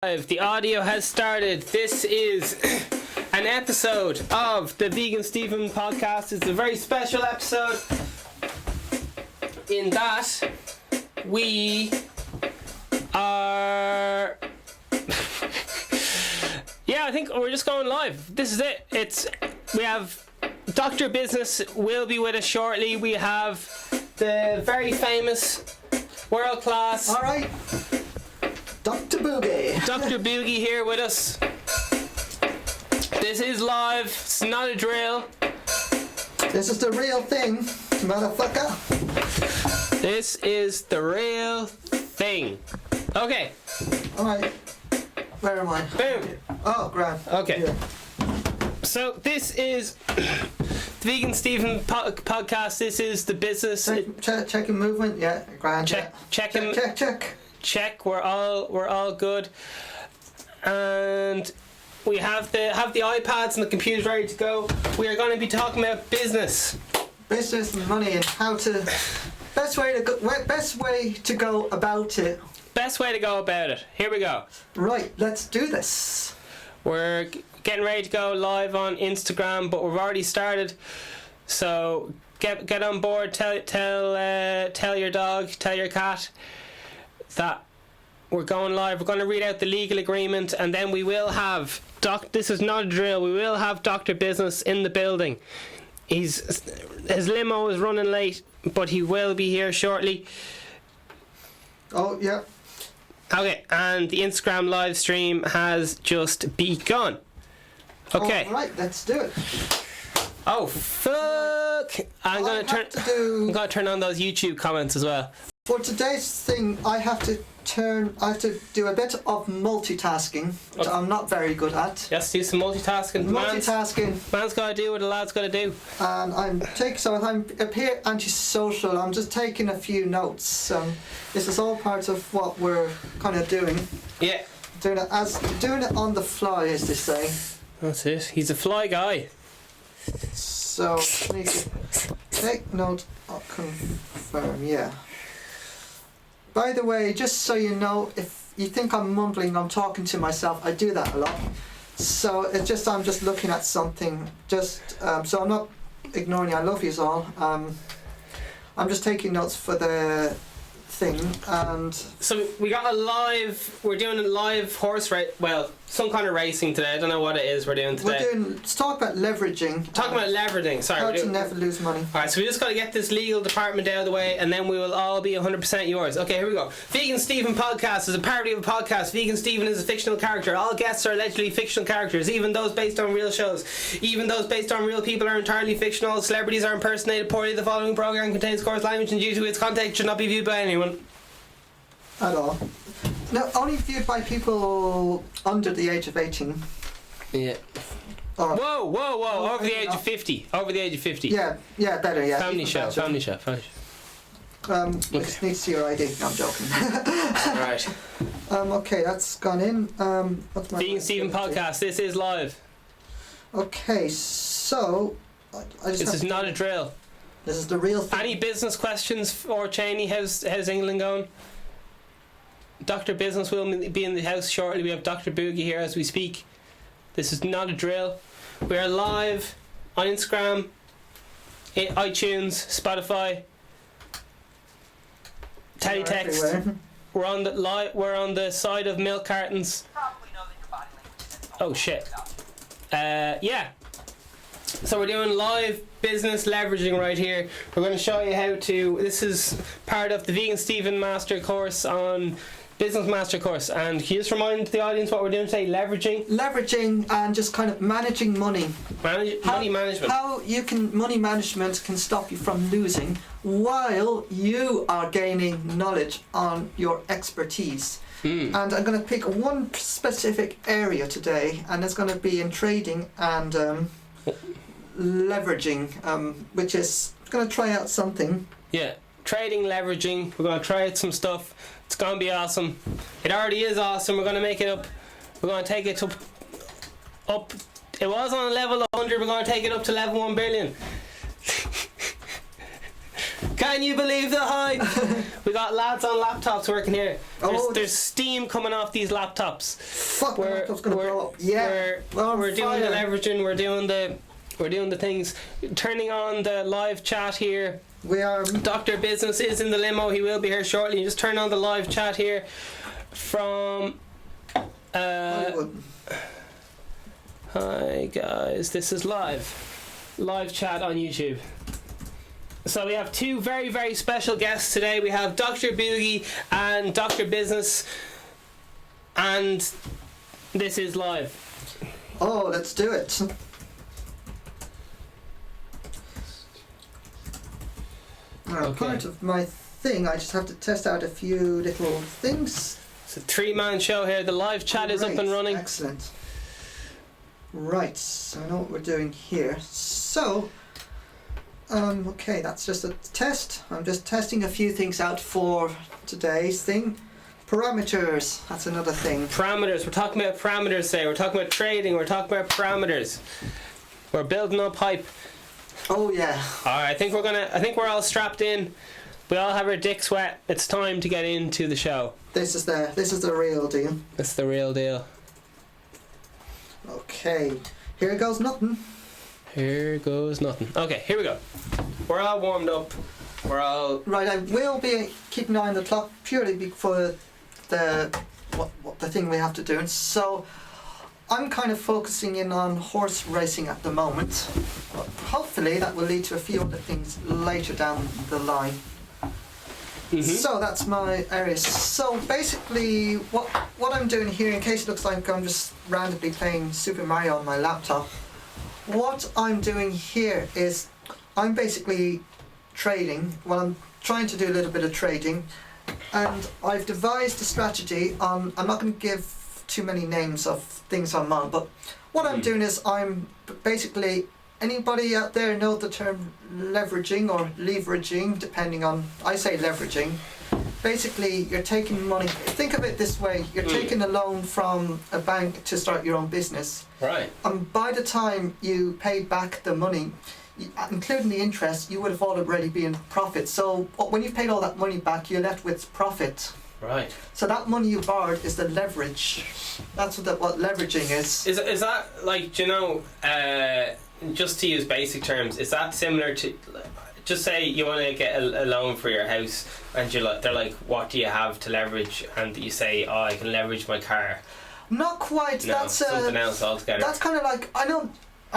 The audio has started. This is an episode of the VeganSteven podcast. It's a very special episode in that we are I think we're just going live. This is it. We have Dr. Business will be with us shortly. We have the very famous world class Alright, Dr. Boogie. Dr. Boogie here with us. This is live. It's not a drill. This is the real thing, motherfucker. This is the real thing. Okay. Alright, where am I? Boom. Oh, grand. Okay. Yeah. So this is the VeganSteven podcast. This is the business. Checking movement. Yeah, grand. Checking. Check. We're all good, and we have the iPads and the computers ready to go. We are going to be talking about business and money, and how to best way to go about it. Best way to go about it. Here we go. Right, let's do this. We're getting ready to go live on Instagram, but we've already started. So get on board. Tell your dog, tell your cat that we're going live. We're going to read out the legal agreement, and then we will have this is not a drill. We will have Dr. Business in the building. His limo is running late, but he will be here shortly. Oh yeah. Okay, and the Instagram live stream has just begun. Okay. All right, let's do it. Oh fuck! I'm gonna turn on those YouTube comments as well. For today's thing, I have to do a bit of multitasking, which I'm not very good at. Yes, do some multitasking. Man's gotta do what a lad's gotta do. And I'm up here antisocial. I'm just taking a few notes. This is all part of what we're kind of doing. Yeah. Doing it on the fly, as they say. That's it. He's a fly guy. So need to take note. I'll confirm. Yeah. By the way, just so you know, if you think I'm mumbling, I'm talking to myself. I do that a lot. So I'm just looking at something. So I'm not ignoring you. I love you all. I'm just taking notes for the thing. And so we're doing a live horse race. Well, some kind of racing today. I don't know what it is we're doing today. Let's talk about leveraging. Sorry. How to never lose money. Alright, so we just got to get this legal department out of the way, and then we will all be 100% yours. Okay, here we go. VeganSteven podcast is a parody of a podcast. VeganSteven is a fictional character. All guests are allegedly fictional characters, even those based on real shows. Even those based on real people are entirely fictional. Celebrities are impersonated poorly. The following program contains coarse language, and due to its content should not be viewed by anyone. At all. No, only viewed by people under the age of 18. Yeah. Whoa. Over the age of 50. Over the age of 50. Yeah, better, yeah. Family show. Okay. Just need to see your ID. No, I'm joking. Right. Okay, that's gone in. What's my VeganSteven podcast. This is live. Okay, so This is not a drill. This is the real thing. Any business questions for Cheney? How's England going? Dr. Business will be in the house shortly. We have Dr. Boogie here as we speak. This is not a drill. We are live on Instagram, iTunes, Spotify, Teletext. We're on the side of milk cartons. Oh shit. Yeah. So we're doing live business leveraging right here. We're going to show you how to. This is part of the VeganSteven Master course on Business Master course. And can you just remind the audience what we're doing today? Leveraging and just kind of managing money. Money management. How money management can stop you from losing while you are gaining knowledge on your expertise. And I'm going to pick one specific area today, and it's going to be in trading and leveraging, which is going to try out something. Yeah, trading, leveraging. We're going to try out some stuff. It's going to be awesome. It already is awesome. We're going to make it up. We're going to take it up. It was on level 100. We're going to take it up to level 1 billion. Can you believe the hype? We got lads on laptops working here. There's steam coming off these laptops. Fuck, my laptop's gonna blow up. Yeah, we're doing the leveraging. We're doing the things. Turning on the live chat here. We are. Dr. Business is in the limo. He will be here shortly. You just turn on the live chat here from. Hollywood. Hi guys, this is live chat on YouTube. So we have two very, very special guests today. We have Dr. Boogie and Dr. Business, and this is live. Oh, let's do it. Now, part of my thing, I just have to test out a few little things. It's a three-man show here. The live chat is up and running. Excellent. Right, so I know what we're doing here. So, okay, that's just a test. I'm just testing a few things out for today's thing. Parameters, that's another thing. Parameters, we're talking about parameters today. We're talking about trading, we're talking about parameters. We're building up hype. Oh yeah. Alright, I think we're all strapped in. We all have our dicks wet. It's time to get into the show. This is the real deal. It's the real deal. Okay, here goes nothing. Here goes nothing. Okay, here we go. We're all warmed up. We're all... Right, I will be keeping an eye on the clock purely for the thing we have to do. And so I'm kind of focusing in on horse racing at the moment. But hopefully that will lead to a few other things later down the line. Mm-hmm. So that's my area. So basically what I'm doing here, in case it looks like I'm just randomly playing Super Mario on my laptop, what I'm doing here is I'm basically trading. Well, I'm trying to do a little bit of trading, and I've devised a strategy on, I'm not going to give too many names of things I'm on, but what I'm doing is I'm basically, anybody out there know the term leveraging or leveraging, depending on, I say leveraging. Basically, you're taking money, think of it this way, you're taking a loan from a bank to start your own business. Right. And by the time you pay back the money, including the interest, you would have already been in profit. So when you've paid all that money back, you're left with profit. Right. So that money you borrowed is the leverage. That's what leveraging is. Is that, like, do you know, just to use basic terms, is that similar to, just say you want to get a loan for your house, and they're like, what do you have to leverage? And you say, oh, I can leverage my car. Not quite. No, that's something else altogether. That's kind of like, I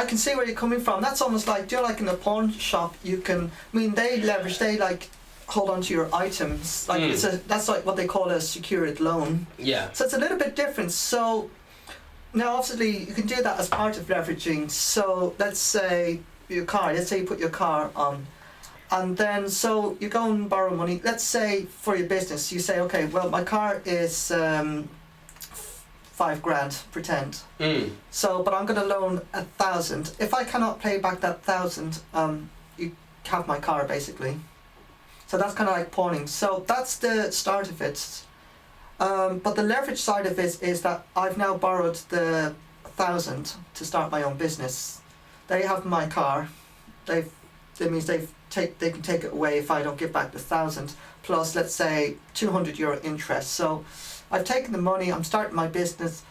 can see where you're coming from. That's almost like, do you know, like in a pawn shop, you can, they leverage, they like hold on to your items. Like that's like what they call a secured loan. Yeah. So it's a little bit different. So now obviously you can do that as part of leveraging. So let's say you put your car on, and then so you go and borrow money. Let's say for your business, you say, okay, well, my car is $5,000, pretend. So, but I'm going to loan 1,000. If I cannot pay back that 1,000, you have my car basically. So that's kind of like pawning. So that's the start of it. But the leverage side of it is that I've now borrowed the 1,000 to start my own business. They have my car. That means they can take it away if I don't give back the 1,000 plus, let's say, €200 interest. So I've taken the money. I'm starting my business.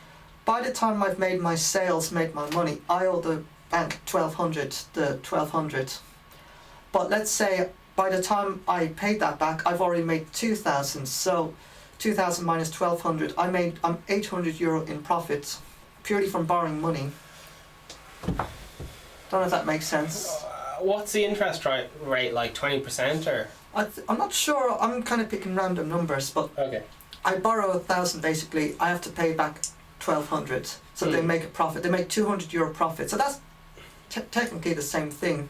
By the time I've made my sales, made my money, I owe the bank $1,200. But let's say by the time I paid that back, I've already made 2,000. So 2,000 minus 1,200, I'm €800 in profit purely from borrowing money. Don't know if that makes sense. What's the interest rate, like 20% or? I'm not sure. I'm kind of picking random numbers, but okay. I borrow 1,000 basically. I have to pay back 1,200. So they make a profit. They make €200 profit. So that's technically the same thing.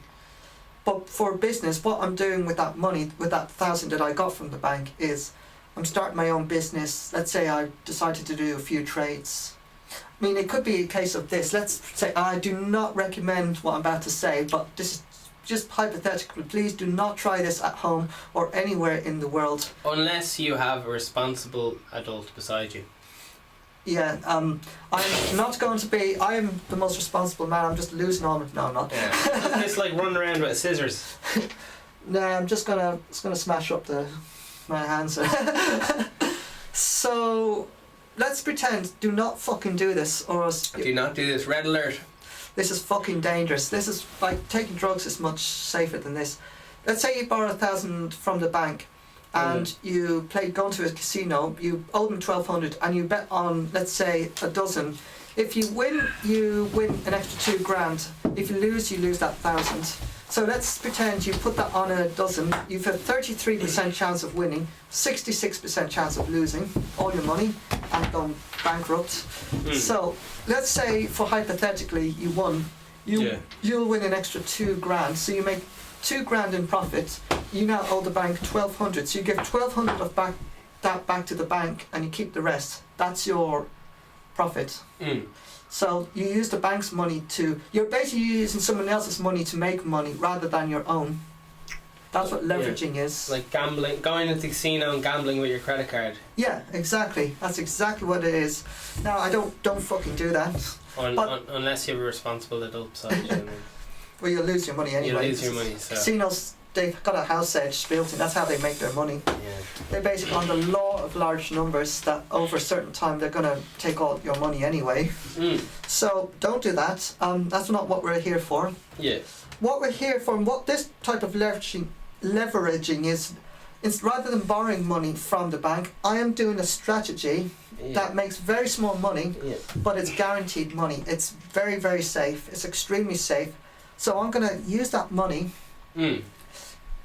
But for business, what I'm doing with that money, with that 1,000 that I got from the bank, is I'm starting my own business. Let's say I decided to do a few trades. I mean, it could be a case of this. Let's say, I do not recommend what I'm about to say, but this is just hypothetical. Please do not try this at home or anywhere in the world. Unless you have a responsible adult beside you. Yeah, I'm not going to be, I am the most responsible man, I'm just losing all of, no, I'm not. Yeah. It's like running around with scissors. Nah, I'm just gonna smash up my hands. So let's pretend. Do not fucking do this, or else Do not do this. Red alert. this is fucking dangerous. This is like taking drugs is much safer than this. Let's say you borrow 1,000 from the bank, and you go into a casino. You owe them 1,200, and you bet on, let's say, a dozen. If you win an extra $2,000. If you lose that 1,000. So let's pretend you put that on a dozen. You've a 33% chance of winning, 66% chance of losing all your money and gone bankrupt. So let's say, for hypothetically, you won. You'll win an extra $2,000. So you make $2,000 in profit. You now owe the bank 1,200. So you give 1,200 of that back to the bank, and you keep the rest. That's your profit. So you use the bank's money you're basically using someone else's money to make money rather than your own. That's what leveraging is. Like gambling, going into the casino and gambling with your credit card. Yeah, exactly. That's exactly what it is. Now, I don't fucking do that. Unless you're a responsible adult, so you know. Well, you'll lose your money anyway. You'll lose your money, so. Casinos, they've got a house edge built in. That's how they make their money. Yeah. They're basically on the law of large numbers that over a certain time they're going to take all your money anyway. So don't do that. That's not what we're here for. Yeah. What we're here for, and what this type of leveraging is rather than borrowing money from the bank, I am doing a strategy that makes very small money, but it's guaranteed money. It's very, very safe. It's extremely safe. So I'm going to use that money.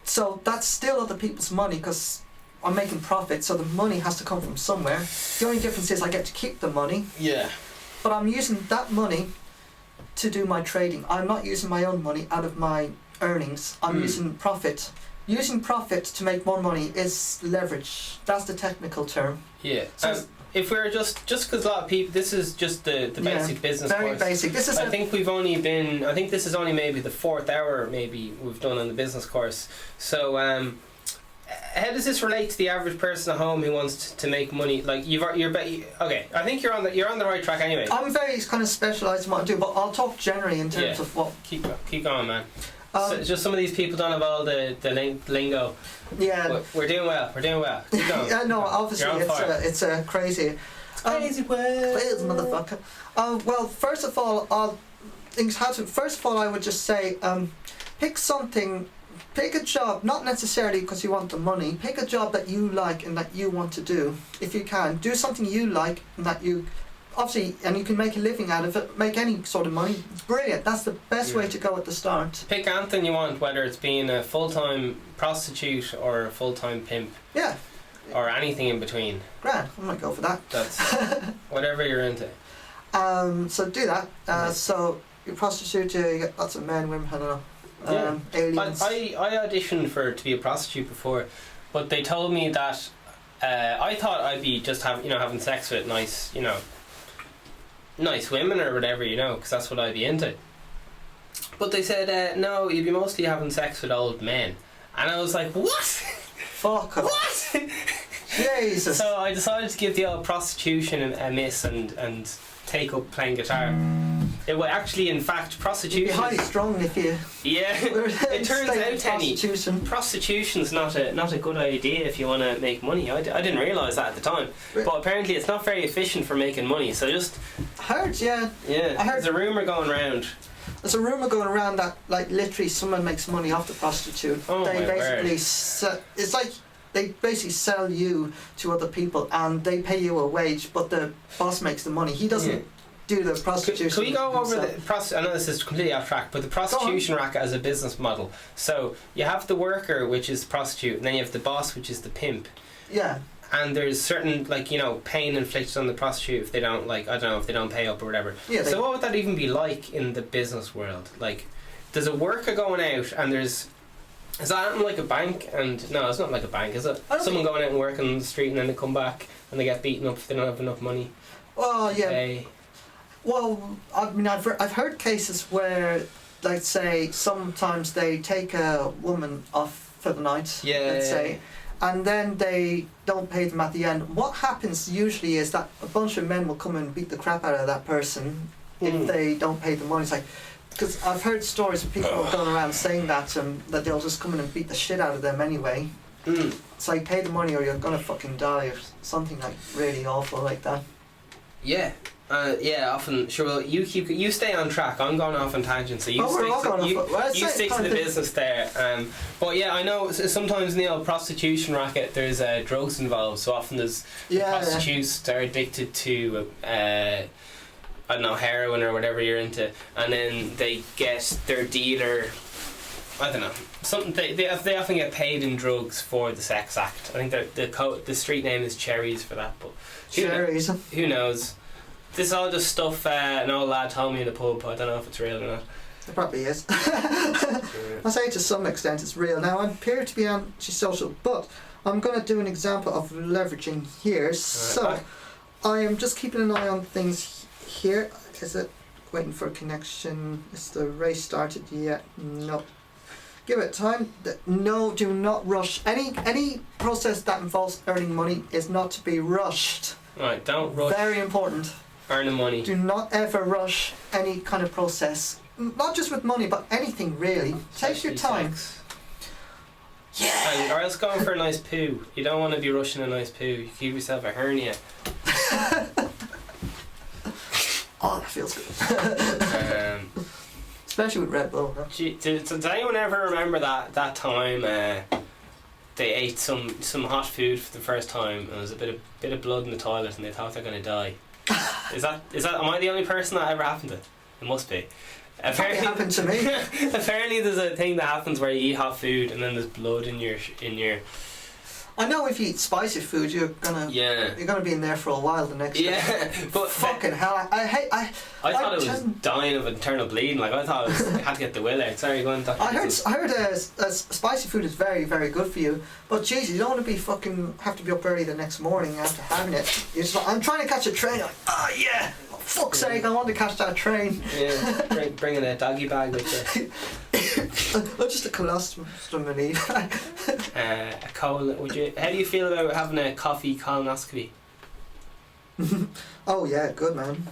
So that's still other people's money because I'm making profit, so the money has to come from somewhere. The only difference is I get to keep the money. Yeah. But I'm using that money to do my trading. I'm not using my own money out of my earnings. I'm using profit. Using profit to make more money is leverage. That's the technical term. Yeah. So if we're just because a lot of people, this is just the basic business very course. Basic. This is I think this is only maybe the 4th hour maybe we've done on the business course. So how does this relate to the average person at home who wants to make money? Like okay, I think you're on the right track anyway. I'm very kind of specialised in what I do, but I'll talk generally in terms of what. Keep going, man. So just some of these people don't have all the lingo. Yeah. We're doing well. Keep going. Yeah, no, obviously it's a crazy. Crazy world. Crazy motherfucker. Well, first of all, I would just say, pick a job, not necessarily because you want the money. Pick a job that you like and that you want to do. If you can, do something you like and that you. Obviously, and you can make a living out of it, make any sort of money. It's brilliant. That's the best way to go at the start. Pick anything you want, whether it's being a full-time prostitute or a full-time pimp. Yeah. Or anything in between. Grand. I might go for that. That's whatever you're into. So do that. So you're a prostitute, you get lots of men, women, I don't know. Aliens. I auditioned to be a prostitute before, but they told me that I thought I'd be just having sex with nice women or whatever, because that's what I'd be into. But they said, no, you'd be mostly having sex with old men. And I was like, what? Fuck off. What? Jesus. So I decided to give the old prostitution a miss and take up playing guitar. It would actually, in fact, prostitution. You'd be highly strong if you. Yeah. It turns out, Tenny, prostitution's not a good idea if you want to make money. I didn't realise that at the time, but apparently it's not very efficient for making money. So just. I heard, yeah. Yeah. There's a rumour going around. There's a rumour going around that literally someone makes money off the prostitute. Oh, they my basically word. It's like they basically sell you to other people and they pay you a wage, but the boss makes the money. He doesn't. Do the prostitution. Can we go over I know this is completely off track, but the prostitution racket as a business model. So you have the worker, which is the prostitute, and then you have the boss, which is the pimp. Yeah. And there's certain pain inflicted on the prostitute if they don't if they don't pay up or whatever. Yeah. So what would that even be like in the business world? Like, there's a worker going out and is that like a bank? And no, it's not like a bank, is it? Someone going out and working on the street and then they come back and they get beaten up if they don't have enough money. Oh yeah. Well, I mean, I've heard cases where, like, say, sometimes they take a woman off for the night, let's say, and then they don't pay them at the end. What happens usually is that a bunch of men will come and beat the crap out of that person if they don't pay the money. It's like, Because I've heard stories of people going around saying that they'll just come in and beat the shit out of them anyway. It's like, pay the money or you're gonna fucking die, or something like really awful like that. Yeah. Often. Sure. Well, you stay on track. I'm going off on tangents, so you stick to the business there. But yeah, I know sometimes in the old prostitution racket there's drugs involved. So often there's prostitutes that are addicted to I don't know, heroin or whatever you're into, and then they get their dealer. I don't know. Something they often get paid in drugs for the sex act. I think the street name is Cherries for that. But Cherries. Who knows? This is all just stuff an old lad told me in the pub. I don't know if it's real or not. It probably is. I'll say to some extent it's real. Now, I appear to be antisocial, but I'm going to do an example of leveraging here. So, I am just keeping an eye on things here. Is it waiting for a connection? Is the race started yet? No. Give it time. No, do not rush. Any process that involves earning money is not to be rushed. Right, don't rush. Very important. Earning money. Do not ever rush any kind of process. Not just with money, but anything really. Take your time. Sex. Yeah. Or else going for a nice poo. You don't want to be rushing a nice poo. You give yourself a hernia. Oh, that feels good. Especially with Red Bull. Huh? Does anyone ever remember that time they ate some hot food for the first time and there was a bit of blood in the toilet and they thought they're going to die? Is that am I the only person that ever happened to? It must be. Apparently, it happened to me. Apparently there's a thing that happens where you eat hot food and then there's blood in your I know if you eat spicy food you're gonna be in there for a while the next day. But fucking hell, I thought it was dying of internal bleeding. Like I thought I had to get the will out. Sorry, go on. I heard spicy food is very, very good for you. But jeez, you don't want to be have to be up early the next morning after having it. You're just like, I'm trying to catch a train. Like, oh yeah, for fuck's sake, I want to catch that train. Yeah, bringing a doggy bag with you. Not just a colostomy. A colon. How do you feel about having a coffee colonoscopy? Oh yeah, good man.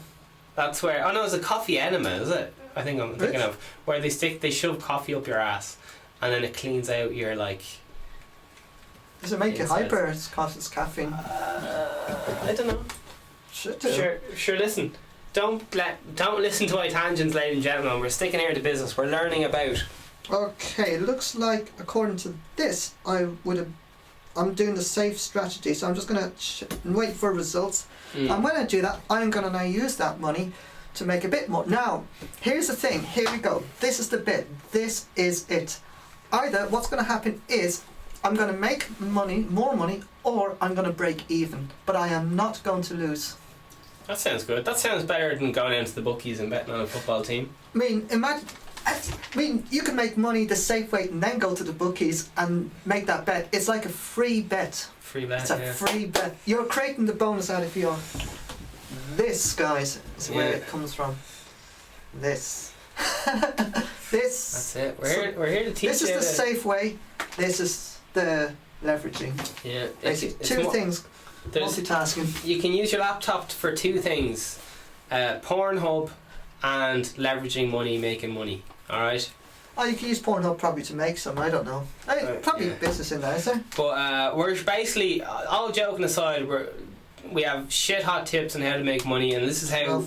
That's where. Oh no, it's a coffee enema, is it? I think I'm thinking of where they shove coffee up your ass, and then it cleans out your like. Does it make you hyper? It's because it's caffeine. I don't know. Should do. Sure. Listen, don't listen to my tangents, ladies and gentlemen. We're sticking here to business. We're learning about. Okay, looks like according to this, I'm doing the safe strategy. So I'm just gonna wait for results. And when I do that, I'm gonna now use that money to make a bit more. Now, here's the thing. Here we go. This is the bit. This is it. Either what's gonna happen is I'm gonna make more money, or I'm gonna break even. But I am not going to lose. That sounds good. That sounds better than going into the bookies and betting on a football team. I mean, you can make money the safe way and then go to the bookies and make that bet. It's like a free bet. It's a free bet. You're creating the bonus out of your. This, guys, is where it comes from. This. This. That's it. We're here to teach you. This is the safe way. This is the leveraging. Yeah. Basically, two things. Multitasking. You can use your laptop for two things: Pornhub and leveraging money, making money. All right. Oh, you can use Pornhub probably to make some. I don't know. Probably business in there, is there? But we're basically, all joking aside, we have shit hot tips on how to make money, and this is how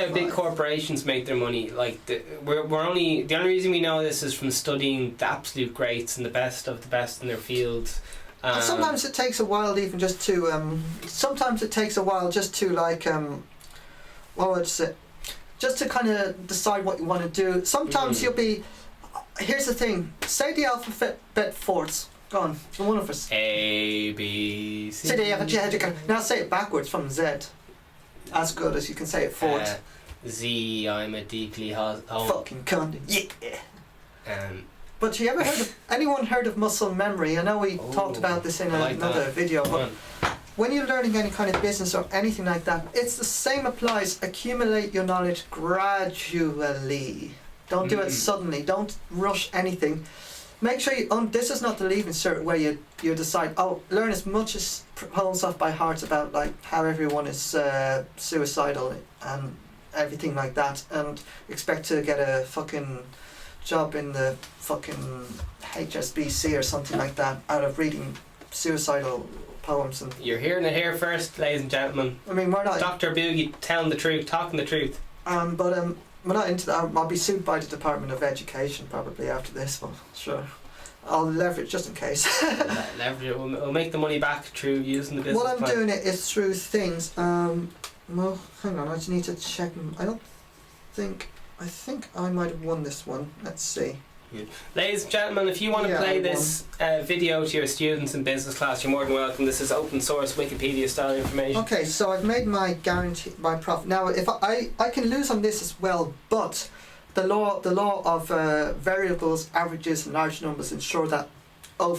big corporations make their money. Like the only reason we know this is from studying the absolute greats and the best of the best in their fields. And sometimes it takes a while, even just to. Sometimes it takes a while just to like. What would I say? Just to kind of decide what you want to do. Sometimes you'll be. Here's the thing. Say the alphabet forwards. Go on. One of us. A, B, C. Say the alphabet. Now say it backwards from Z. As good as you can say it forwards. Z. I'm a deeply fucking cunt. Yeah. But you ever anyone heard of muscle memory? I know we talked about this in another video. But when you're learning any kind of business or anything like that, it's the same applies. Accumulate your knowledge gradually. Don't do it suddenly. Don't rush anything. Make sure you. This is not the leaving cert where you decide. Oh, learn as much as poems off by heart about like how everyone is suicidal and everything like that, and expect to get a fucking job in the fucking HSBC or something like that out of reading suicidal poems. And You're hearing it here first, ladies and gentlemen. I mean, we're not. Dr. Boogie telling the truth, talking the truth. But we're not into that. I'll be sued by the Department of Education probably after this, but sure. I'll leverage just in case. Leverage it. We'll make the money back through using the business What I'm plan. doing it is through things. Well, hang on. I just need to check. I think I might have won this one. Let's see. Yeah. Ladies and gentlemen, if you want to play this video to your students in business class, you're more than welcome. This is open source Wikipedia style information. Okay, so I've made my profit. Now, if I can lose on this as well, but the law of variables, averages, and large numbers ensure that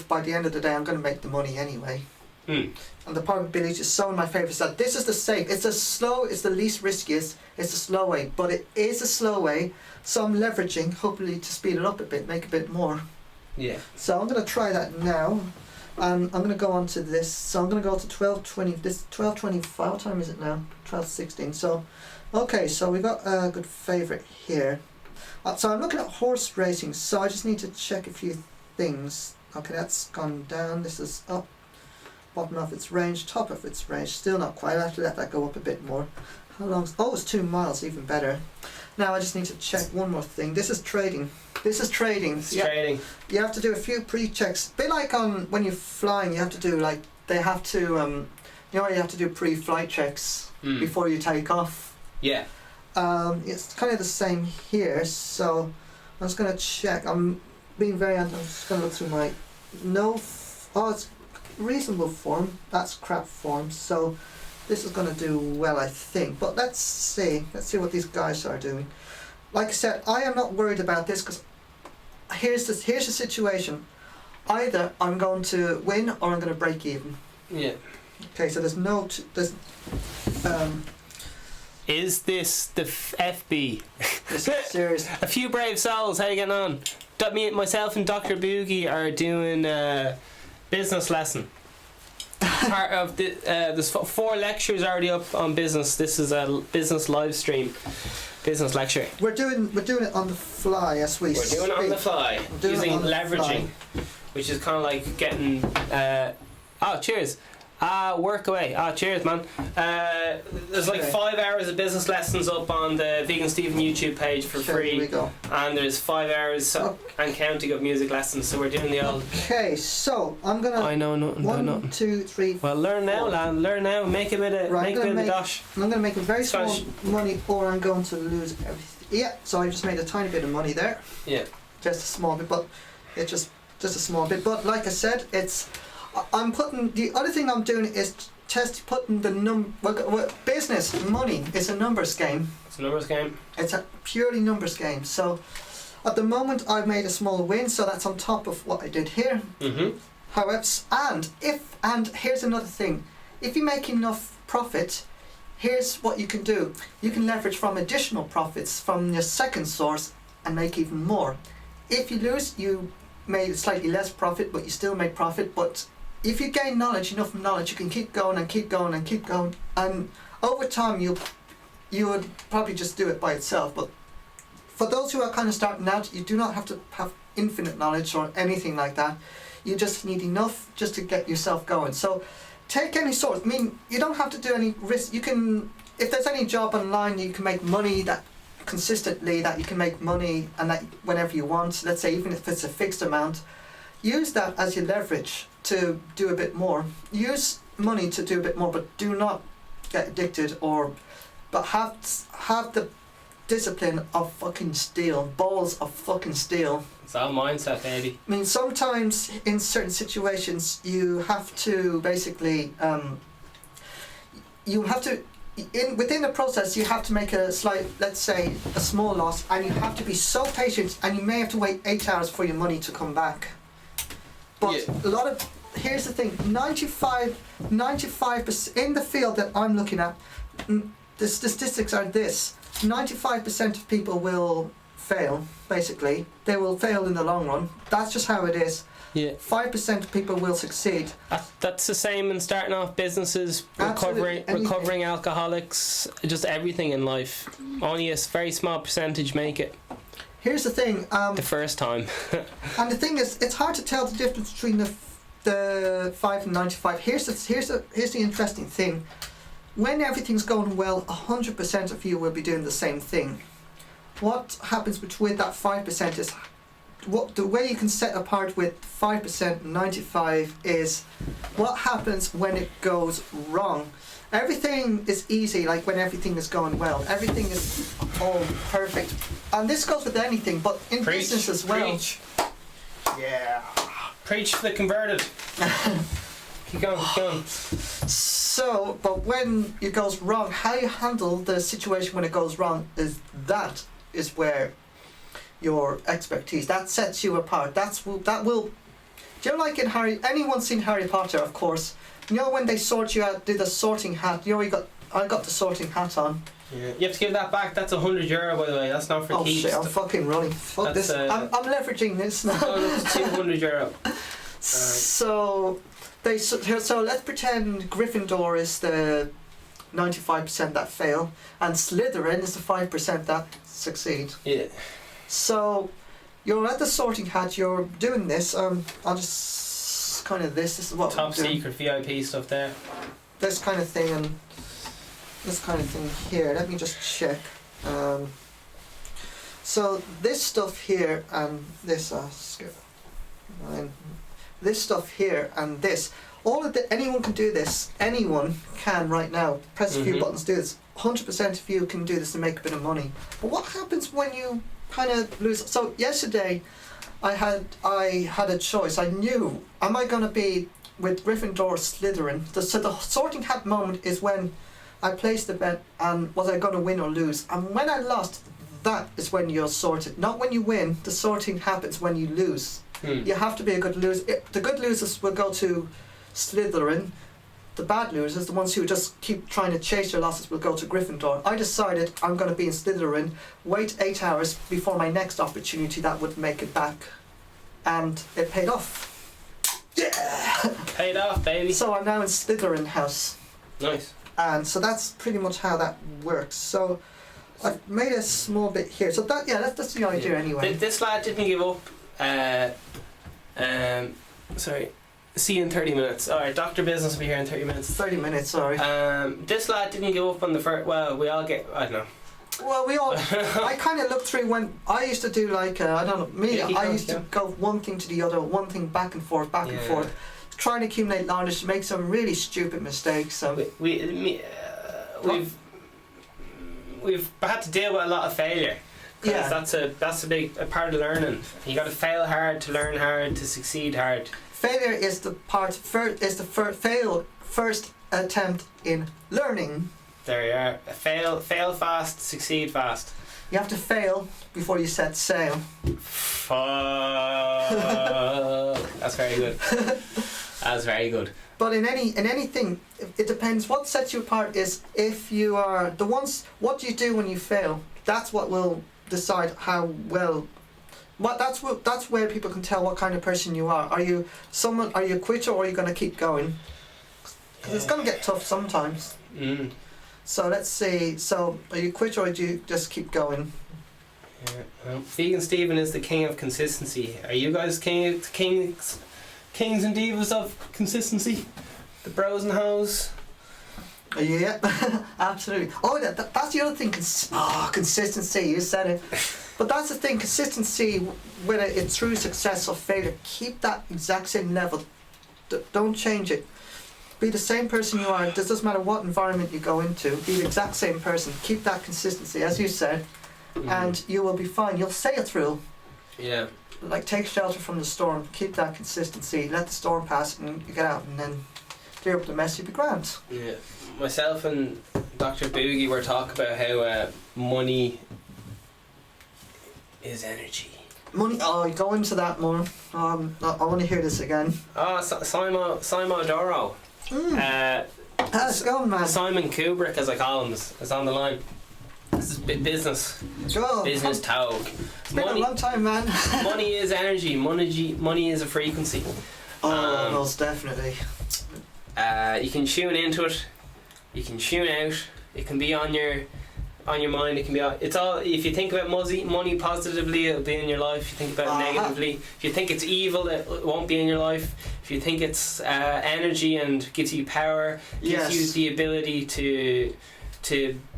by the end of the day I'm going to make the money anyway. And the probability is so in my favour that this is the safe. It's the least riskiest. It's the slow way, but it is a slow way. So I'm leveraging, hopefully, to speed it up a bit, make a bit more. Yeah. So I'm going to try that now. I'm going to go on to this. So I'm going to go to 12:20. This 12:25. What time is it now? 12:16. So, okay. So we got a good favourite here. So I'm looking at horse racing. So I just need to check a few things. Okay, that's gone down. This is up. Bottom of its range, top of its range. Still not quite. I have to let that go up a bit more. How long? Oh, it's 2 miles. Even better. Now I just need to check one more thing. This is trading. It's trading. You have to do a few pre-checks. A bit like when you're flying, you have to do they have to you have to do pre-flight checks before you take off. Yeah. It's kind of the same here. So I'm just gonna check. I'm just gonna look through my it's reasonable form. That's crap form. So this is going to do well, I think. But let's see what these guys are doing. Like I said, I am not worried about this because here's the situation. Either I'm going to win or I'm going to break even. Yeah. Okay, so Is this the FB? This is serious. A few brave souls. How you getting on? Myself and Dr. Boogie are doing a business lesson. Part of there's 4 lectures already up on business. This is a business live stream, business lecture. We're doing it on the fly as we speak. We're doing it on the fly, using leveraging, which is kind of like getting. Cheers. Work away. cheers, man. There's like 5 hours of business lessons up on the VeganSteven YouTube page for free. Here we go. And there's 5 hours and counting of music lessons. So we're doing the old. Okay, so I'm gonna. I know nothing. 1, 2, 3. Well, learn now, lad. Learn now. Make a bit of dosh. I'm gonna make a very small money, or I'm going to lose everything. Yeah. So I just made a tiny bit of money there. Yeah. Just a small bit, but it's just a small bit. But like I said, I'm putting the other thing I'm doing is putting the business money is a numbers game. It's a numbers game. It's a purely numbers game. So at the moment I've made a small win, so that's on top of what I did here. However, and here's another thing: if you make enough profit, here's what you can do: you can leverage from additional profits from your second source and make even more. If you lose, you made slightly less profit, but you still make profit. But if you gain enough knowledge, you can keep going and keep going and keep going, and over time you would probably just do it by itself. But for those who are kind of starting out, you do not have to have infinite knowledge or anything like that. You just need enough just to get yourself going. So take any source. I mean, you don't have to do any risk. You can, if there's any job online, you can make money consistently, that you can make money and that whenever you want. Let's say even if it's a fixed amount, use that as your leverage to do a bit more. Use money to do a bit more, but do not get addicted but have the discipline of fucking steel, balls of fucking steel. It's all mindset, baby. I mean, sometimes in certain situations you have to basically within the process you have to make a slight, let's say a small loss, and you have to be so patient, and you may have to wait 8 hours for your money to come back. But here's the thing: 95% in the field that I'm looking at, the statistics are this: 95% of people will fail, basically. They will fail in the long run. That's just how it is. Yeah. 5% of people will succeed. That's the same in starting off businesses, recovering alcoholics, just everything in life. Only a very small percentage make it. Here's the thing. The first time. And the thing is, it's hard to tell the difference between the 5 and 95. Here's the interesting thing. When everything's going well, 100% of you will be doing the same thing. What happens with that 5% is, the way you can set apart with 5% and 95 is what happens when it goes wrong. Everything is easy, like when everything is going well. Everything is all perfect. And this goes with anything, but in business as well. Preach. Yeah. Preach for the converted. Keep going. So, but when it goes wrong, how you handle the situation when it goes wrong is where your expertise, that sets you apart. That will. Do you know, like in anyone seen Harry Potter? Of course. You know when they sort you out, do the sorting hat. You know, I got the sorting hat on. Yeah. You have to give that back. That's €100, by the way. That's not for keeps. Oh shit! I'm fucking running. Fuck this. I'm leveraging this now. Oh, that's €200. So let's pretend Gryffindor is the 95% that fail, and Slytherin is the 5% that succeed. Yeah. So you're at the sorting hat. You're doing this. I'll just kind of this is what top secret VIP stuff there. This kind of thing and this kind of thing here. Let me just check. So this stuff here and this this stuff here and this. Anyone can do this. Anyone can right now. Press a few buttons, do this. 100% of you can do this and make a bit of money. But what happens when you kind of lose? So yesterday, I had a choice. I knew, am I going to be with Gryffindor or Slytherin? So the sorting hat moment is when I placed the bet and was I going to win or lose? And when I lost, that is when you're sorted. Not when you win. The sorting happens when you lose. You have to be a good loser. The good losers will go to Slytherin. The bad losers, the ones who just keep trying to chase their losses, will go to Gryffindor. I decided I'm going to be in Slytherin, wait 8 hours before my next opportunity that would make it back. And it paid off. Yeah! Paid off, baby. So I'm now in Slytherin house. Nice. And so that's pretty much how that works. So I've made a small bit here. So that's the idea anyway. This lad didn't give up. Sorry. See you in 30 minutes. Alright, Dr. Business will be here in 30 minutes. 30 minutes, sorry. This lad didn't give up on the first. Well, we all get. I don't know. Well, we all. I kind of looked through when I used to do like I don't know. Me, I used to go one thing to the other, one thing back and forth, trying to accumulate knowledge to make some really stupid mistakes. So we've had to deal with a lot of failure. Yeah, that's a big part of learning. You got to fail hard to learn hard to succeed hard. Failure is the first attempt in learning. There you are. Fail fast, succeed fast. You have to fail before you set sail. That's very good. That's very good. But in anything, it depends. What sets you apart is if you are the ones. What do you do when you fail? That's what will decide how well. That's where people can tell what kind of person you are. Are you a quitter or are you going to keep going? Because it's going to get tough sometimes. So let's see. So are you a quitter or do you just keep going? Yeah. Well, VeganSteven is the king of consistency. Are you guys kings and divas of consistency? The bros and hoes. Yeah, absolutely. Oh, that's the other thing. Consistency. You said it. But that's the thing. Consistency, whether it's through success or failure, keep that exact same level. Don't change it. Be the same person you are. It doesn't matter what environment you go into. Be the exact same person. Keep that consistency, as you said, and you will be fine. You'll sail through. Yeah. Like take shelter from the storm. Keep that consistency. Let the storm pass, and you get out, and then clear up the mess. You'll be grand. Yeah. Myself and Dr. Boogie were talking about how money is energy. Money. Oh, you go into that more. I want to hear this again. Oh, Simon Doro. How's it going, man? Simon Kubrick, as I call him, is on the line. This is business. Sure. Business talk. It's been a long time, man. Money is energy. Money is a frequency. Oh, most definitely. You can tune into it. You can tune out. It can be on your mind. It can be. It's all. If you think about money positively, it'll be in your life. If you think about it negatively, if you think it's evil, it won't be in your life. If you think it's energy and gives you power, gives you the ability to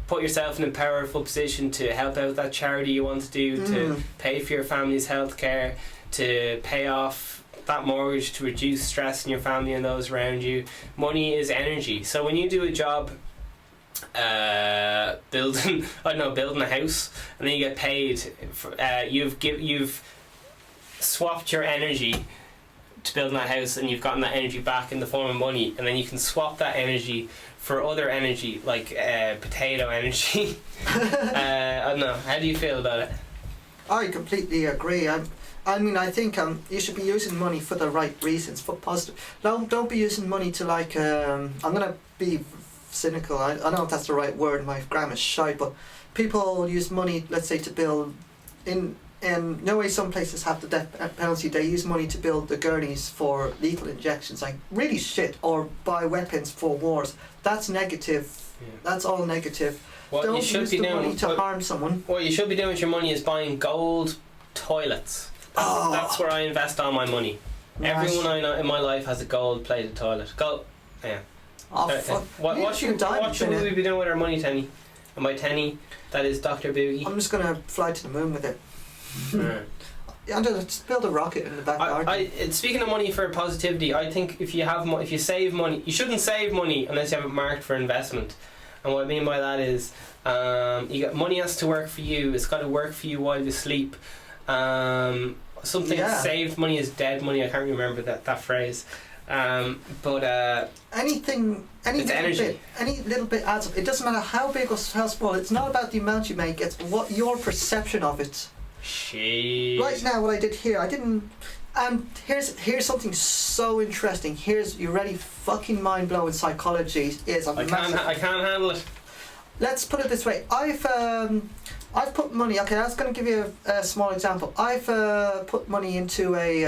put yourself in a powerful position to help out that charity you want to do, to pay for your family's health care, to pay off that mortgage, to reduce stress in your family and those around you. Money is energy. So when you do a job building a house, and then you get paid for, you've swapped your energy to building that house, and you've gotten that energy back in the form of money, and then you can swap that energy for other energy, like potato energy. I don't know, how do you feel about it? I completely agree. I mean, I think you should be using money for the right reasons, for positive. Don't be using money to like. I'm gonna be cynical. I don't know if that's the right word. My grammar's shite, but people use money, let's say, to build. In no way, some places have the death penalty. They use money to build the gurneys for lethal injections, like really shit, or buy weapons for wars. That's negative. Yeah. That's all negative. Don't use the money to harm someone. What you should be doing with your money is buying gold toilets. That's where I invest all my money. Nice. Everyone I know in my life has a gold-plated toilet. Yeah. Oh, fuck. What should we be doing with our money, Tenny? And by Tenny, that is Dr. Boogie. I'm just gonna fly to the moon with it. I'm just build a rocket in the backyard. Speaking of money for positivity, I think if you save money, you shouldn't save money unless you have it marked for investment. And what I mean by that is, money has to work for you. It's got to work for you while you sleep. Saved money is dead money. I can't remember that phrase. But anything, any little bit adds up. It doesn't matter how big or how small. It's not about the amount you make. It's what your perception of it. Jeez. Right now, what I did here, I didn't. And here's something so interesting. You ready? Fucking mind blowing psychology is. I can't handle it. Let's put it this way. I've put money. Okay, I was going to give you a small example. I've put money into a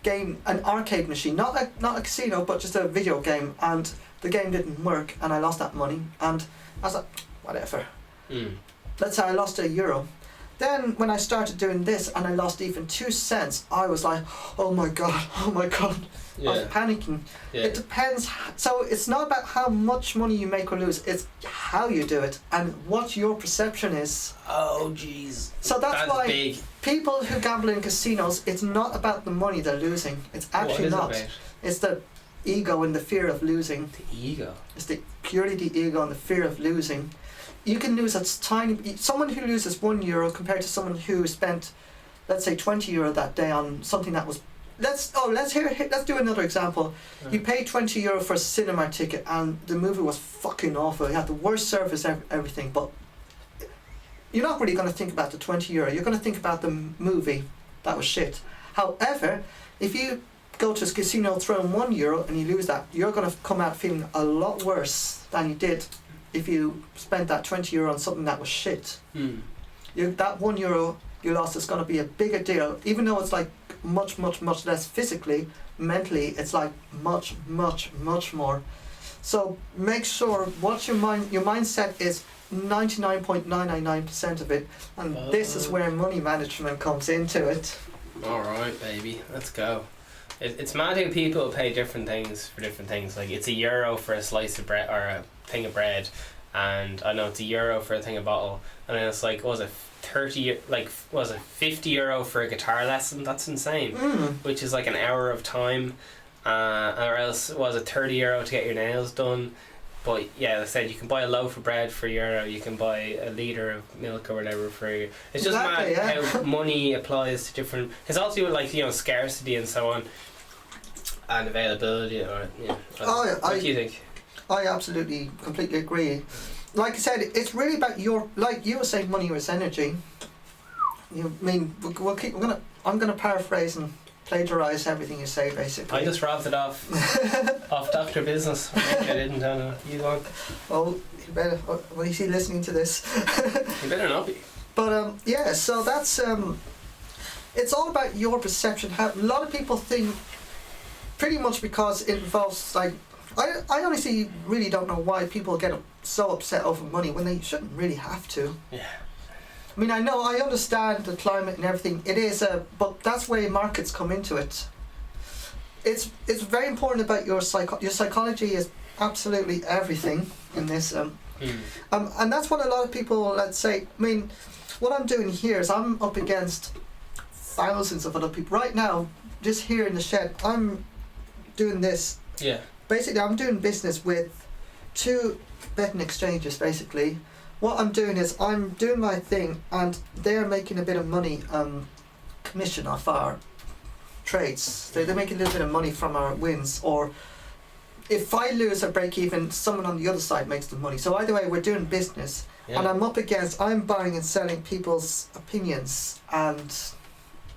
game, an arcade machine, not a casino, but just a video game, and the game didn't work, and I lost that money, and I was like, whatever. Let's say I lost €1. Then when I started doing this and I lost even 2 cents, I was like, oh my god. Yeah. I was panicking. Yeah. It depends. So it's not about how much money you make or lose, it's how you do it and what your perception is. Oh jeez. So that's why big. People who gamble in casinos, it's not about the money they're losing. It's actually not. It's the ego and the fear of losing. The ego? It's purely the ego and the fear of losing. You can lose a tiny. Someone who loses €1 compared to someone who spent, let's say, €20 that day on something that was. Let's do another example. You paid €20 for a cinema ticket, and the movie was fucking awful. You had the worst service, everything. But you're not really going to think about the €20. You're going to think about the movie. That was shit. However, if you go to a casino, throw in €1, and you lose that, you're going to come out feeling a lot worse than you did if you spent that €20 on something that was shit. That €1 you lost is going to be a bigger deal, even though it's like much less physically. Mentally, it's like much more. So make sure what your mindset is 99.999% of it, and this is where money management comes into it. All right, baby, let's go. It's mad how people pay different things for different things. Like it's €1 for a slice of bread or a thing of bread, and I know it's €1 for a thing of bottle, and then it's like, was it €50 for a guitar lesson? That's insane. Which is like an hour of time, or else was it €30 to get your nails done. But yeah, like I said, you can buy a loaf of bread for €1. You can buy a litre of milk or whatever for €1. It's just mad how money applies to different. It's also like scarcity and so on, and availability. What do you think? I absolutely, completely agree. Like I said, it's really about like you were saying, money is energy. I'm gonna paraphrase and plagiarise everything you say, basically. I just wrapped it off Dr. Business. I didn't know. You go on. Oh, you better. Is he listening to this? You better not be. But so that's it's all about your perception. How a lot of people think, pretty much because it involves like, I honestly really don't know why people get so upset over money when they shouldn't really have to. Yeah. I mean, I understand the climate and everything. It is but that's where markets come into it. It's very important about your psychology is absolutely everything in this. And that's what a lot of people, let's say. I mean, what I'm doing here is I'm up against thousands of other people right now. Just here in the shed, I'm doing this. Yeah. Basically, I'm doing business with 2 betting exchanges. Basically, what I'm doing is I'm doing my thing, and they're making a bit of money, commission off our trades. They're making a little bit of money from our wins, or if I lose or break even, someone on the other side makes the money. So either way, we're doing business, and I'm buying and selling people's opinions, and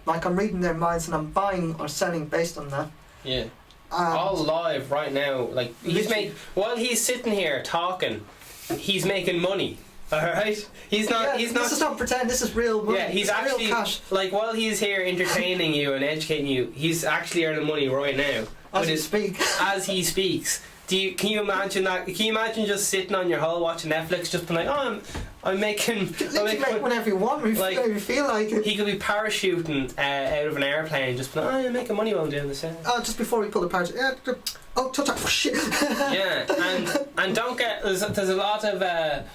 like I'm reading their minds, and I'm buying or selling based on that. Yeah. All live right now. Like while he's sitting here talking, he's making money. All right. He's not. This is not pretend. This is real money. Yeah. He's actually real cash. Like while he's here entertaining you and educating you, he's actually earning money right now. As he speaks. Can you imagine that? Can you imagine just sitting on your hole watching Netflix, just being like, oh, I'm making. Make whenever you want, whenever you feel like it. He could be parachuting out of an airplane, just being like, oh, I'm making money while I'm doing this. Just before we pull the parachute. Touch that. Shit. Yeah, and don't get. There's a lot of.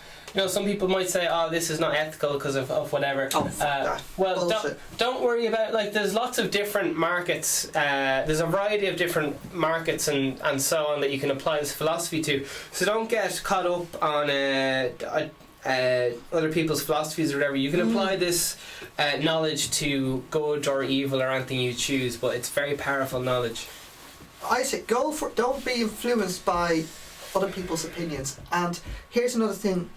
Some people might say, "Oh, this is not ethical because of whatever." Oh, fuck that. Well, don't worry about there's lots of different markets. There's a variety of different markets and so on that you can apply this philosophy to. So don't get caught up on other people's philosophies or whatever. You can apply this knowledge to good or evil or anything you choose, but it's very powerful knowledge. I say don't be influenced by other people's opinions. And here's another thing.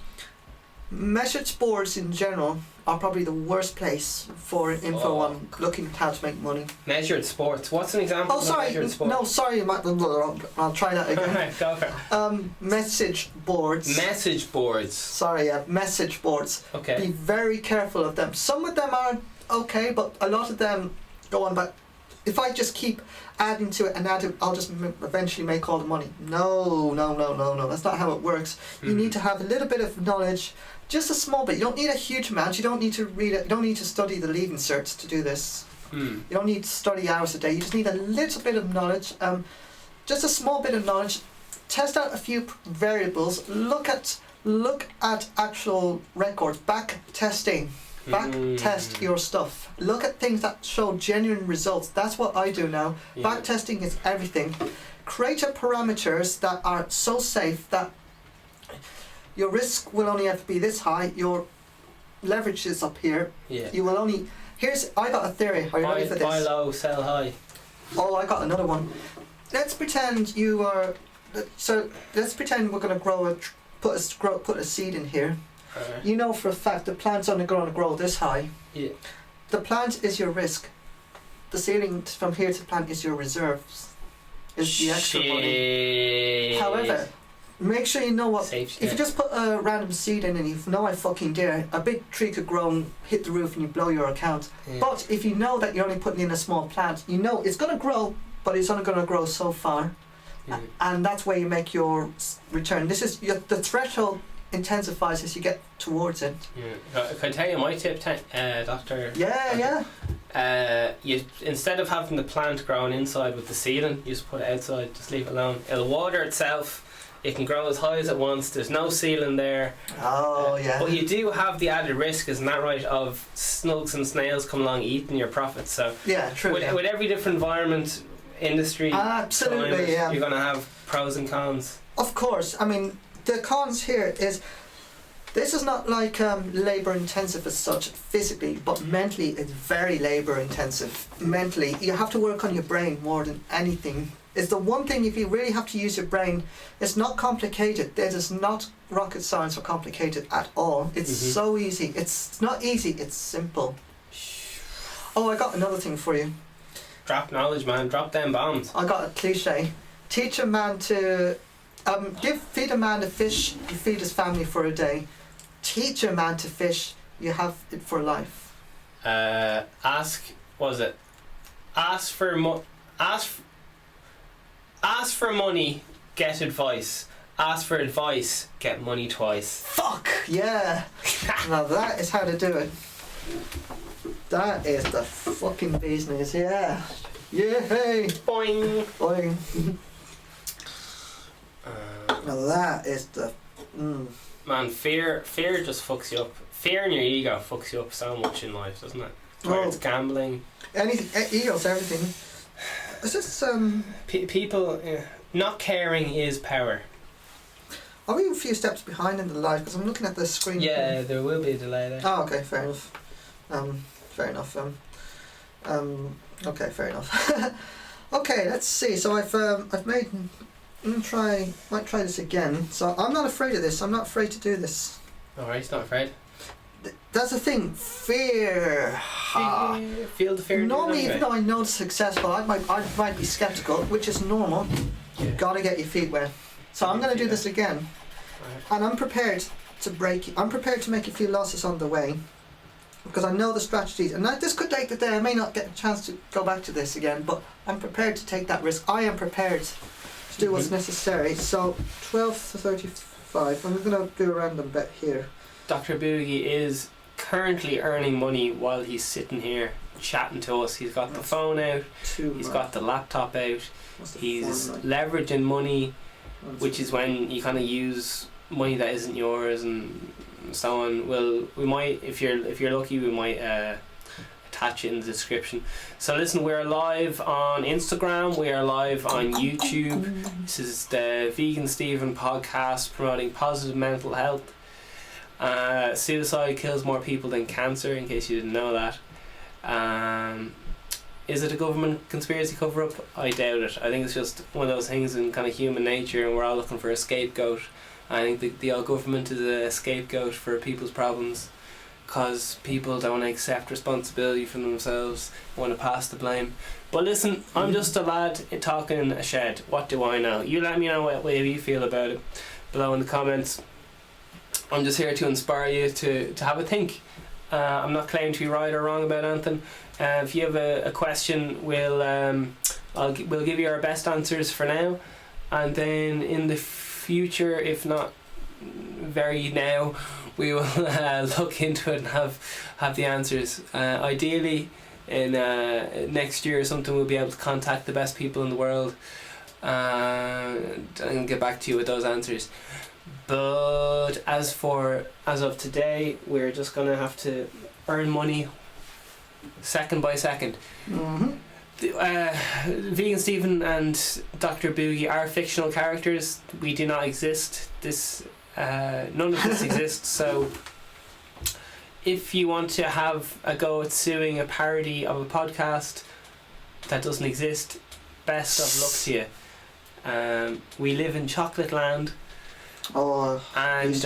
Message boards in general are probably the worst place for info on looking at how to make money. Measured sports. What's an example of measured sports? No, sorry, I'll try that again. Alright, go for it. Message boards. Message boards. Sorry, message boards. Okay. Be very careful of them. Some of them are okay, but a lot of them go on about, if I just keep adding to it and add it, I'll just eventually make all the money. No. That's not how it works. You need to have a little bit of knowledge, just a small bit. You don't need a huge amount. You don't need to read it. You don't need to study the leaving certs to do this. You don't need to study hours a day. You just need a little bit of knowledge. Just a small bit of knowledge. Test out a few variables. Look at actual records. Back testing. Back test your stuff. Look at things that show genuine results. That's what I do now. Yeah. Back testing is everything. Create your parameters that are so safe that your risk will only have to be this high. Your leverage is up here. Yeah. You will only. I got a theory. Are you ready for this? Buy low, sell high. Oh, I got another one. Let's pretend you are. So let's pretend we're going to put a seed in here. You know for a fact the plant's only going to grow this high. Yeah. The plant is your risk. The ceiling from here to the plant is your reserves. Is the extra money. However, make sure you know what. If you just put a random seed in and you know I fucking dare, a big tree could grow and hit the roof and you blow your account. Yeah. But if you know that you're only putting in a small plant, you know it's going to grow, but it's only going to grow so far. Yeah. And that's where you make your return. This is the threshold intensifies as you get towards it. Yeah. Can I tell you my tip, Doctor? Yeah. You instead of having the plant growing inside with the seedling, you just put it outside. Just leave it alone. It'll water itself. It can grow as high as it wants. There's no sealing there. Oh yeah. But you do have the added risk, isn't that right? Of slugs and snails come along eating your profits. So yeah, true. With every different environment, industry, absolutely, climate, yeah. You're gonna have pros and cons. Of course. I mean, the cons here is this is not like labour intensive as such physically, but mentally it's very labour intensive. Mentally, you have to work on your brain more than anything. It's the one thing, if you really have to use your brain, it's not complicated. It is not rocket science or complicated at all. It's so easy. It's not easy, it's simple. Oh, I got another thing for you. Drop knowledge, man. Drop them bombs. I got a cliche. Teach a man to feed a man a fish, you feed his family for a day. Teach a man to fish, you have it for life. Ask what was it? Ask for money, get advice. Ask for advice, get money twice. Fuck yeah! Now that is how to do it. That is the fucking business, yeah. Yay! Boing. Boing. Now that is the. Man, fear just fucks you up. Fear and your ego fucks you up so much in life, doesn't it? Whether it's gambling. Ego's everything. It's just people not caring is power. Are we a few steps behind in the live? Because I'm looking at the screen. Yeah, there will be a delay there. Oh, okay, fair enough. Fair enough. Okay, fair enough. Okay, let's see. So I've made. Might try this again. So I'm not afraid of this. I'm not afraid to do this. Alright, he's not afraid. That's the thing. Fear. Feel the fear. Normally, even though I know it's successful, I might be skeptical, which is normal. Yeah. You've got to get your feet wet. So I'm going to do this again, Right. and I'm prepared to break. I'm prepared to make a few losses on the way, because I know the strategies. And this could take the day. I may not get a chance to go back to this again, but I'm prepared to take that risk. I am prepared to do what's necessary. So 12 to 35. I'm going to do a random bet here. Dr. Boogie is currently earning money while he's sitting here chatting to us. He's got the phone out, he's got the laptop out, he's leveraging money, which is when you kind of use money that isn't yours and so on. We might, if you're lucky, we might attach it in the description. So listen, we're live on Instagram, we are live on YouTube. This is the VeganSteven podcast promoting positive mental health. Suicide kills more people than cancer, in case you didn't know that. Is it a government conspiracy cover-up? I doubt it. I think it's just one of those things in kind of human nature, and we're all looking for a scapegoat. I think the old government is a scapegoat for people's problems, because people don't accept responsibility for themselves, want to pass the blame. But listen, I'm just a lad talking in a shed. What do I know? You let me know what way you feel about it below in the comments. I'm just here to inspire you to have a think. I'm not claiming to be right or wrong about anything. If you have a question, we'll give you our best answers for now, and then in the future, if not very now, we will look into it and have the answers. Ideally, in next year or something, we'll be able to contact the best people in the world and get back to you with those answers. But as of today, we're just gonna have to earn money second by second. VeganSteven and Dr. Boogie are fictional characters. We do not exist. None of this exists. So if you want to have a go at suing a parody of a podcast that doesn't exist, best of luck to you. We live in Chocolate Land. And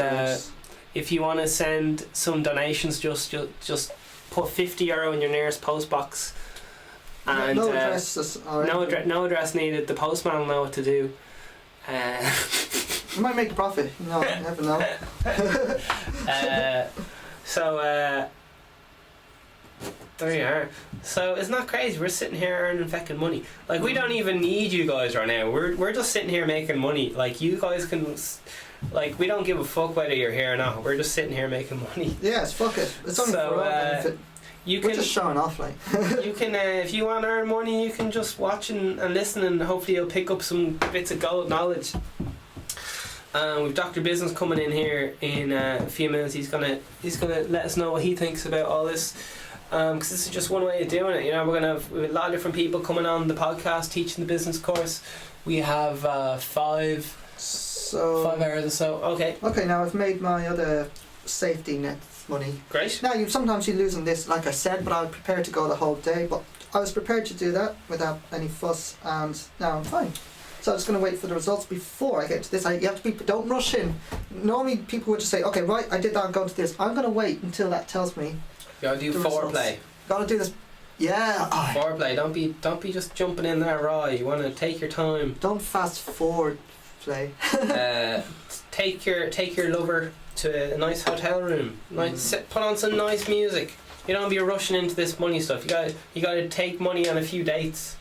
if you want to send some donations, just put €50 in your nearest post box. And no address. No address needed. The postman will know what to do. You might make a profit. No, you never know. There you are. So it's not crazy. We're sitting here earning fucking money. Like, we don't even need you guys right now. We're just sitting here making money. Like, you guys can. Like, we don't give a fuck whether you're here or not. We're just sitting here making money. Yes, fuck it. It's only for our benefit. We're just showing off, like. You can, if you want to earn money, you can just watch and listen, and hopefully you'll pick up some bits of gold knowledge. We've Dr. Business coming in here in a few minutes. He's gonna let us know what he thinks about all this. Because this is just one way of doing it. You know, we're gonna have a lot of different people coming on the podcast teaching the business course. We have 5 hours or so. Okay. Okay, now I've made my other safety net money. Great. Now sometimes you lose on this, like I said, but I was prepared to go the whole day. But I was prepared to do that without any fuss, and now I'm fine. So I'm just going to wait for the results before I get to this. You have to don't rush in. Normally people would just say, okay, right, I did that, I'm going to this. I'm going to wait until that tells me. You gotta do foreplay. Gotta do this. Yeah. Foreplay. Don't be just jumping in there raw. You want to take your time. Don't fast forward play. Take your lover to a nice hotel room. Put on some nice music. You don't be rushing into this money stuff. You gotta take money on a few dates.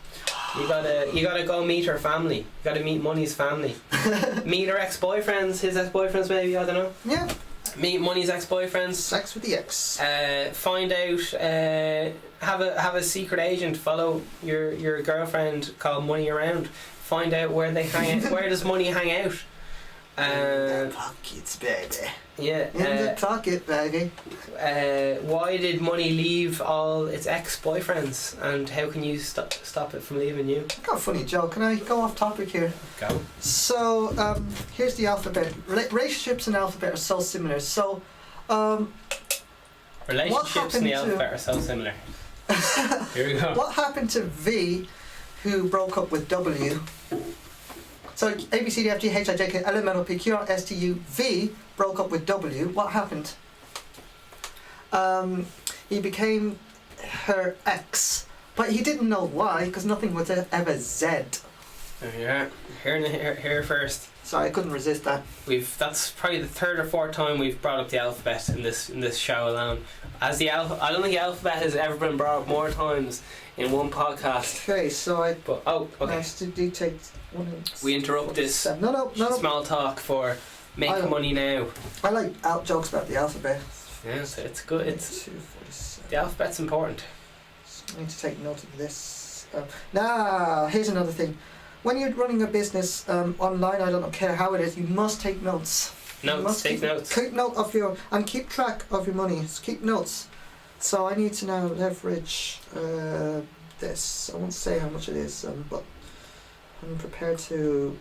You gotta go meet her family. You gotta meet Money's family. Meet her ex-boyfriends, his ex-boyfriends maybe, I don't know. Yeah. Meet Money's ex-boyfriends. Sex with the ex. Find out. Have a secret agent follow your girlfriend called Money around. Find out where they hang out. Where does Money hang out? In the pockets, baby. Yeah. In the pocket, baby. Why did Money leave all its ex-boyfriends, and how can you stop it from leaving you? I've got a funny joke. Can I go off topic here? Go. So, here's the alphabet. Relationships and alphabet are so similar. So, relationships and the alphabet are so similar. Here we go. What happened to V, who broke up with W? So A, B, C, D, F, G, H, I, J, K, L, M, N, O, P, Q, R, S, T, U, V broke up with W. What happened? He became her ex, but he didn't know why, because nothing was ever Z. Yeah, here first. Sorry, I couldn't resist that. That's probably the third or fourth time we've brought up the alphabet in this show alone. I don't think the alphabet has ever been brought up more times in one podcast. Okay, so okay. Nice to dictate. We interrupt this No. small talk for make money now. I like out jokes about the alphabet. Yeah, so it's good. It's 247. the alphabet's important. I need to take note of this. Now, here's another thing. When you're running a business online, I don't care how it is, you must take notes. Take notes. Keep note of and keep track of your money. Keep notes. So I need to now leverage this. I won't say how much it is, but I'm prepared to.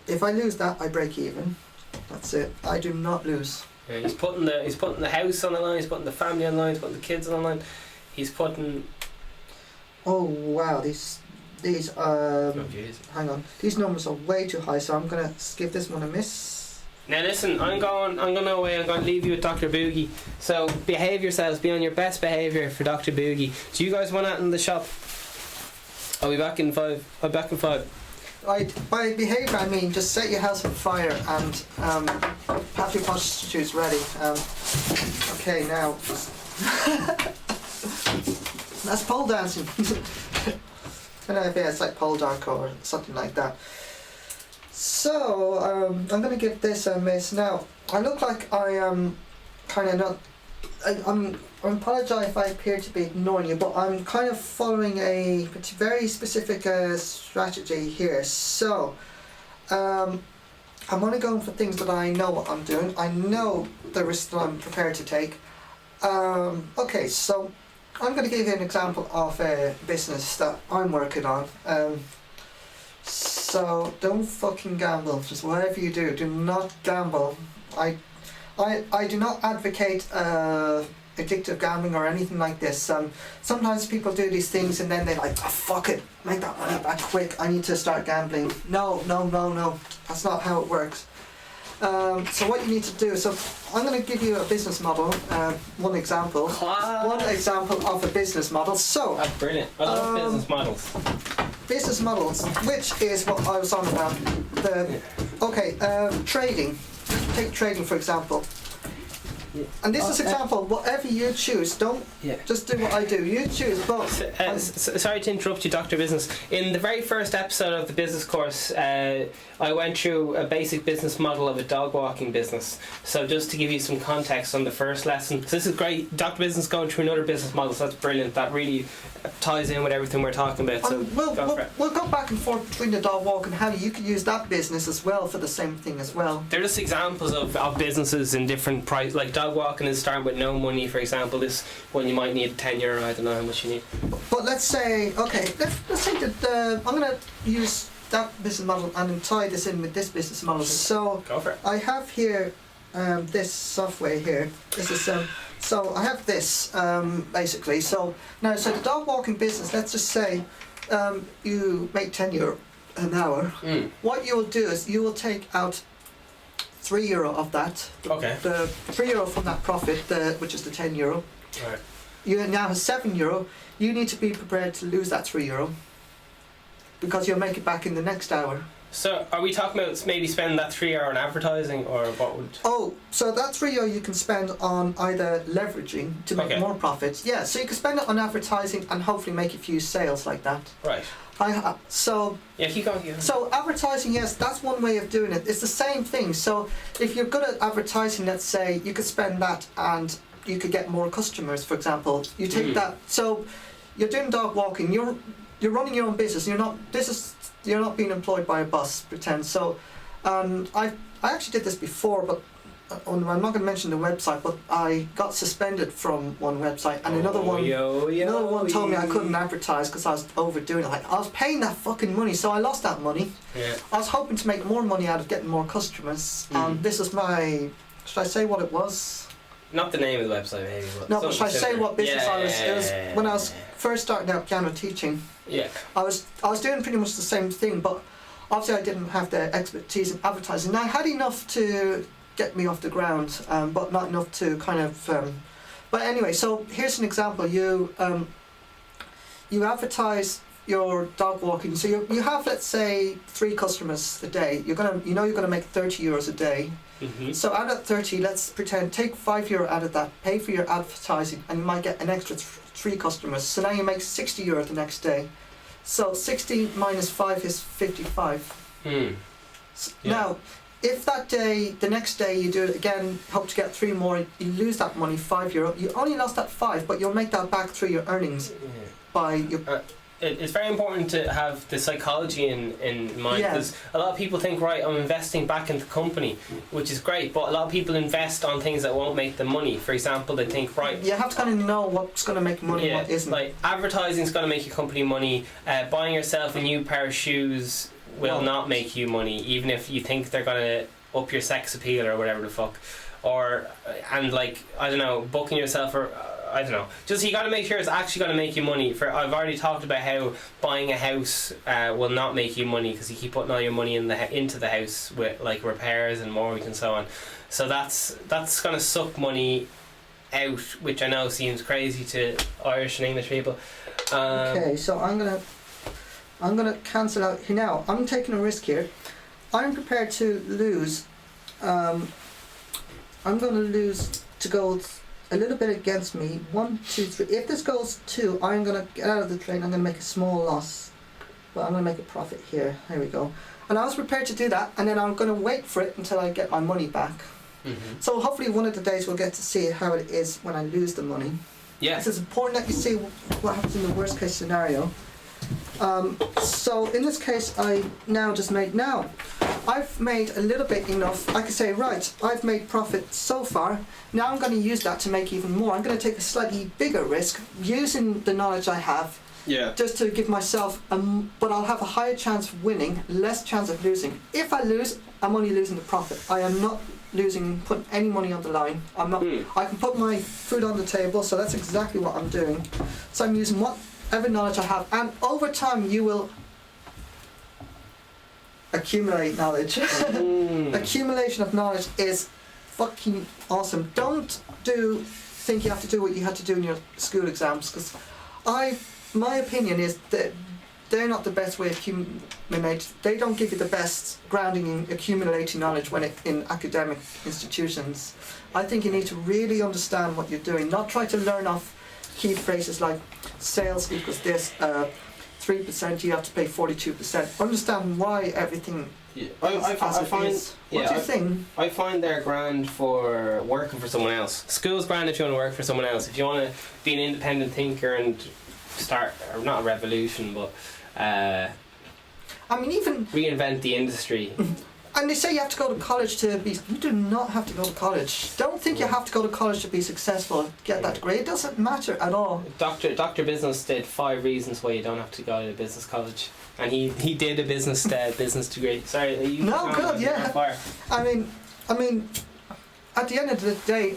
If I lose that, I break even. That's it. I do not lose. Yeah, he's putting the house on the line. He's putting the family on the line. He's putting the kids on the line. He's putting. Oh wow! These hang on. These numbers are way too high, so I'm gonna give this one a miss. Now listen, I'm going away. I'm going to leave you with Dr. Boogie. So behave yourselves. Be on your best behaviour for Dr. Boogie. Do you guys want out in the shop? I'll be back in 5. I'll be back in 5. By behaviour, I mean just set your house on fire and have your prostitutes ready. Okay, now that's pole dancing. I don't know if it's like pole dance or something like that. So I'm going to give this a miss. Now I look like I am kind of not. I apologise if I appear to be ignoring you, but I'm kind of following a very specific strategy here. So I'm only going for things that I know what I'm doing. I know the risks that I'm prepared to take. Okay, so I'm going to give you an example of a business that I'm working on. So don't fucking gamble. Just whatever you do not gamble. I do not advocate addictive gambling or anything like this. Sometimes people do these things and then they're like, oh, fuck it, make that money back quick, I need to start gambling. No. That's not how it works. So what you need to do, so I'm going to give you a business model, one example of a business model. So that's brilliant. I love business models. Business models, which is what I was on about. Trading. Take trading for example. Yeah. And this is example. Whatever you choose, don't just do what I do. You choose. But sorry to interrupt you, Dr. Business. In the very first episode of the business course, I went through a basic business model of a dog walking business. So just to give you some context on the first lesson, so this is great. Dr. Business going through another business model, so that's brilliant. That really ties in with everything we're talking about. So we'll go back and forth between the dog walk and how you could use that business as well for the same thing as well. They're just examples of businesses in different price. Like dog walking is starting with no money, for example. This one you might need €10. I don't know how much you need. But let's say, let's take that. I'm going to use that business model and tie this in with this business model. So go for it. I have here this software here. This is so I have this basically. So now, so the dog walking business. Let's just say you make €10 an hour. What you will do is you will take out €3 of that. Okay. The €3 from that profit, which is the €10. Right. You now have €7. You need to be prepared to lose that €3 because you'll make it back in the next hour. So are we talking about maybe spending that €3 on advertising, or what would? Oh, so that €3 you can spend on either leveraging to make more profits. Yeah, so you can spend it on advertising and hopefully make a few sales like that. Right. Yeah, keep going. So advertising, yes, that's one way of doing it. It's the same thing. So if you're good at advertising, let's say, you could spend that and you could get more customers. For example, you take that. So you're doing dog walking. You're running your own business. You're not being employed by a boss. Pretend. So, I actually did this before, but I'm not going to mention the website. But I got suspended from one website, and another one told me I couldn't advertise because I was overdoing it. Like, I was paying that fucking money, so I lost that money. Yeah. I was hoping to make more money out of getting more customers, and this is my. Should I say what it was? Not the name of the website, maybe. But should I say what business I was? It was when I was first starting out piano teaching. Yeah. I was doing pretty much the same thing, but obviously I didn't have the expertise in advertising. I had enough to get me off the ground, but not enough to kind of. But anyway, so here's an example. You advertise your dog walking. So you have, let's say, 3 customers a day. You're gonna make €30 a day. Mm-hmm. So out of 30, let's pretend, take €5 out of that, pay for your advertising, and you might get an extra 3 customers. So now you make €60 the next day. So 60 minus 5 is 55. Now, if that day, the next day you do it again, hope to get 3 more, you lose that money, €5. You only lost that 5, but you'll make that back through your earnings by your. It's very important to have the psychology in mind, because a lot of people think, right, I'm investing back into the company, which is great, but a lot of people invest on things that won't make them money. For example, they think, right, you have to kind of know what's going to make money and what isn't. Like advertising is going to make your company money. Buying yourself a new pair of shoes will not make you money, even if you think they're going to up your sex appeal or whatever the fuck. And like, I don't know, booking yourself or I don't know. Just, you got to make sure it's actually going to make you money. I've already talked about how buying a house will not make you money, because you keep putting all your money into the house with like repairs and mortgage and so on. So that's going to suck money out, which I know seems crazy to Irish and English people. Okay, so I'm gonna cancel out here now. I'm taking a risk here. I'm prepared to lose. I'm going to lose to go a little bit against me. 1, 2, 3. If this goes 2, I'm going to get out of the trade. I'm going to make a small loss, but I'm going to make a profit here. There we go. And I was prepared to do that, and then I'm going to wait for it until I get my money back. Mm-hmm. So hopefully one of the days we'll get to see how it is when I lose the money. Yeah. It's important that you see what happens in the worst case scenario. So in this case, I've made a little bit enough. I could say, right, I've made profit so far. Now I'm going to use that to make even more. I'm going to take a slightly bigger risk using the knowledge I have. Yeah. Just to give myself, but I'll have a higher chance of winning, less chance of losing. If I lose, I'm only losing the profit. I am not putting any money on the line. I'm not. I can put my food on the table, so that's exactly what I'm doing. So I'm using whatever knowledge I have, and over time you will accumulate knowledge. Accumulation of knowledge is fucking awesome. Don't think you have to do what you had to do in your school exams, because my opinion is that they're not the best way of accumulating. They don't give you the best grounding in accumulating knowledge in academic institutions. I think you need to really understand what you're doing, not try to learn off key phrases like sales equals this, 3% you have to pay 42%. Understand why everything is as it is. What do you think? I find they're grand for working for someone else. School's grand if you want to work for someone else. If you want to be an independent thinker and start, or not a revolution, but even reinvent the industry. And they say you have to go to college to be. You do not have to go to college. Don't think you have to go to college to be successful. Get that degree. It doesn't matter at all. Dr. Business did 5 reasons why you don't have to go to business college, and he did a business degree. Sorry, you. No, good, yeah. I mean, at the end of the day,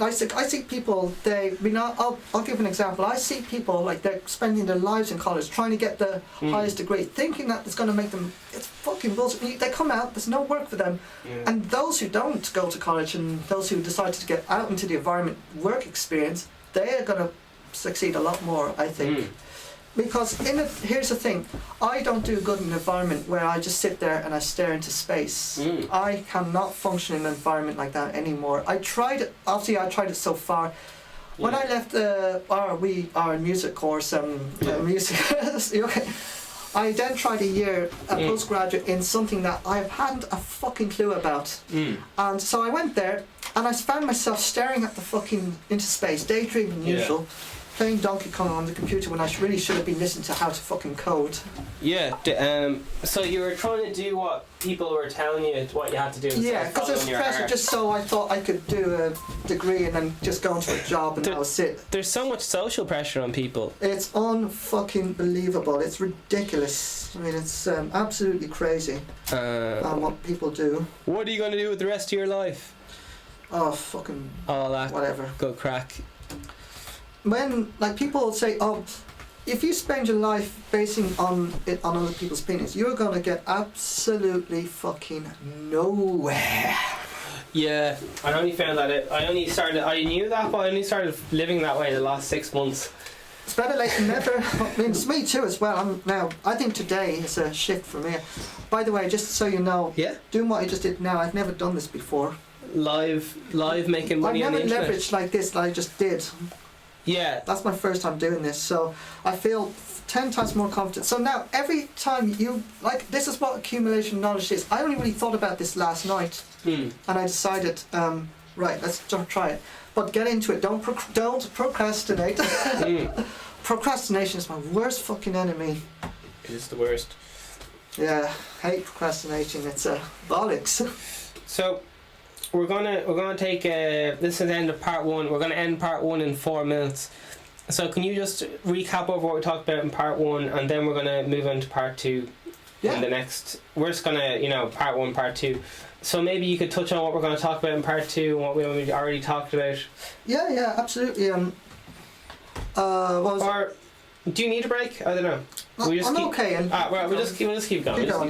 I see people. I'll give an example. I see people like they're spending their lives in college trying to get the highest degree, thinking that it's going to make them. It's fucking bullshit. They come out. There's no work for them, and those who don't go to college and those who decide to get out into the environment, work experience, they are going to succeed a lot more. I think. Because here's the thing, I don't do good in an environment where I just sit there and I stare into space. I cannot function in an environment like that anymore. I tried it, obviously I tried it so far. When I left our music course, music, okay, I then tried a year, a postgraduate in something that I hadn't a fucking clue about. And so I went there and I found myself staring at the fucking into space, daydreaming usual. Playing Donkey Kong on the computer when I really should have been listening to how to fucking code. Yeah, so you were trying to do what people were telling you what you had to do. Yeah, because there's pressure just so I thought I could do a degree and then just go into a job and that was it. There's so much social pressure on people. It's unfucking believable. It's ridiculous. I mean, it's absolutely crazy what people do. What are you going to do with the rest of your life? Oh, fucking all that whatever. Good crack. When people say, "Oh, if you spend your life basing on other people's opinions, you're gonna get absolutely fucking nowhere." Yeah, I only found that I knew that, but I only started living that way the last 6 months. It's better late than never. I mean, it's me too as well. I think today is a shift for me. By the way, just so you know, doing what I just did now, I've never done this before. Live making money on the internet. I've never leveraged like this I just did. Yeah. That's my first time doing this, so I feel 10 times more confident. So now, every time this is what accumulation knowledge is. I only really thought about this last night, and I decided, right, let's try it. But get into it. Don't procrastinate. Procrastination is my worst fucking enemy. It is the worst. Yeah, hate procrastination. It's bollocks. So, we're gonna take this is the end of part 1. We're gonna end part 1 in 4 minutes. So can you just recap over what we talked about in part 1, and then we're gonna move on to part 2. In the next. We're just gonna part 1, part 2. So maybe you could touch on what we're gonna talk about in part 2 and what we already talked about. Yeah, absolutely. Or do you need a break? I don't know. I'm okay. We'll just keep going. Keep going.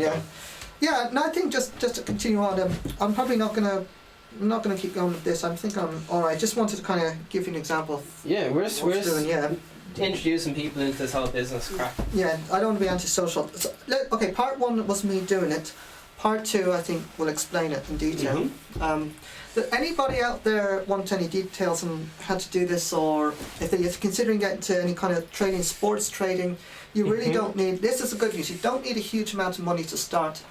Yeah. No, I think just to continue on. I'm probably not gonna keep going with this. I think I'm alright. Just wanted to kind of give you an example of we're doing, introducing people into this whole business crap. Yeah, I don't want to be antisocial. So, okay, part 1 was me doing it. Part 2, I think, will explain it in detail. Anybody out there want any details on how to do this, or if they're considering getting into any kind of trading, sports trading, you really don't need, this is the good news, you don't need a huge amount of money to start,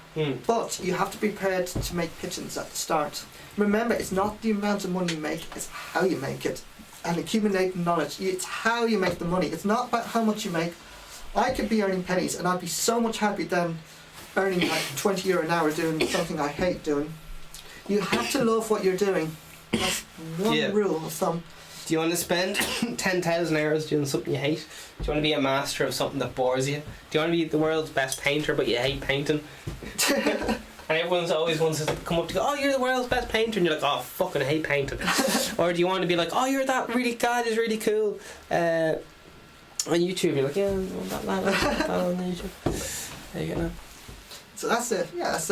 but you have to be prepared to make pittance at the start. Remember, it's not the amount of money you make, it's how you make it. And accumulating knowledge, it's how you make the money. It's not about how much you make. I could be earning pennies and I'd be so much happier than earning like €20 an hour doing something I hate doing. You have to love what you're doing. That's one rule of thumb. Do you want to spend 10,000 hours doing something you hate? Do you want to be a master of something that bores you? Do you want to be the world's best painter but you hate painting? And everyone's always wants to come up to go, "Oh, you're the world's best painter," and you're like, "Oh, fucking hate painting." Or do you want to be like, "Oh, you're that really guy is really cool." On YouTube, you're like, "Yeah, that on YouTube." There you go. Now. So that's it. Yeah, that's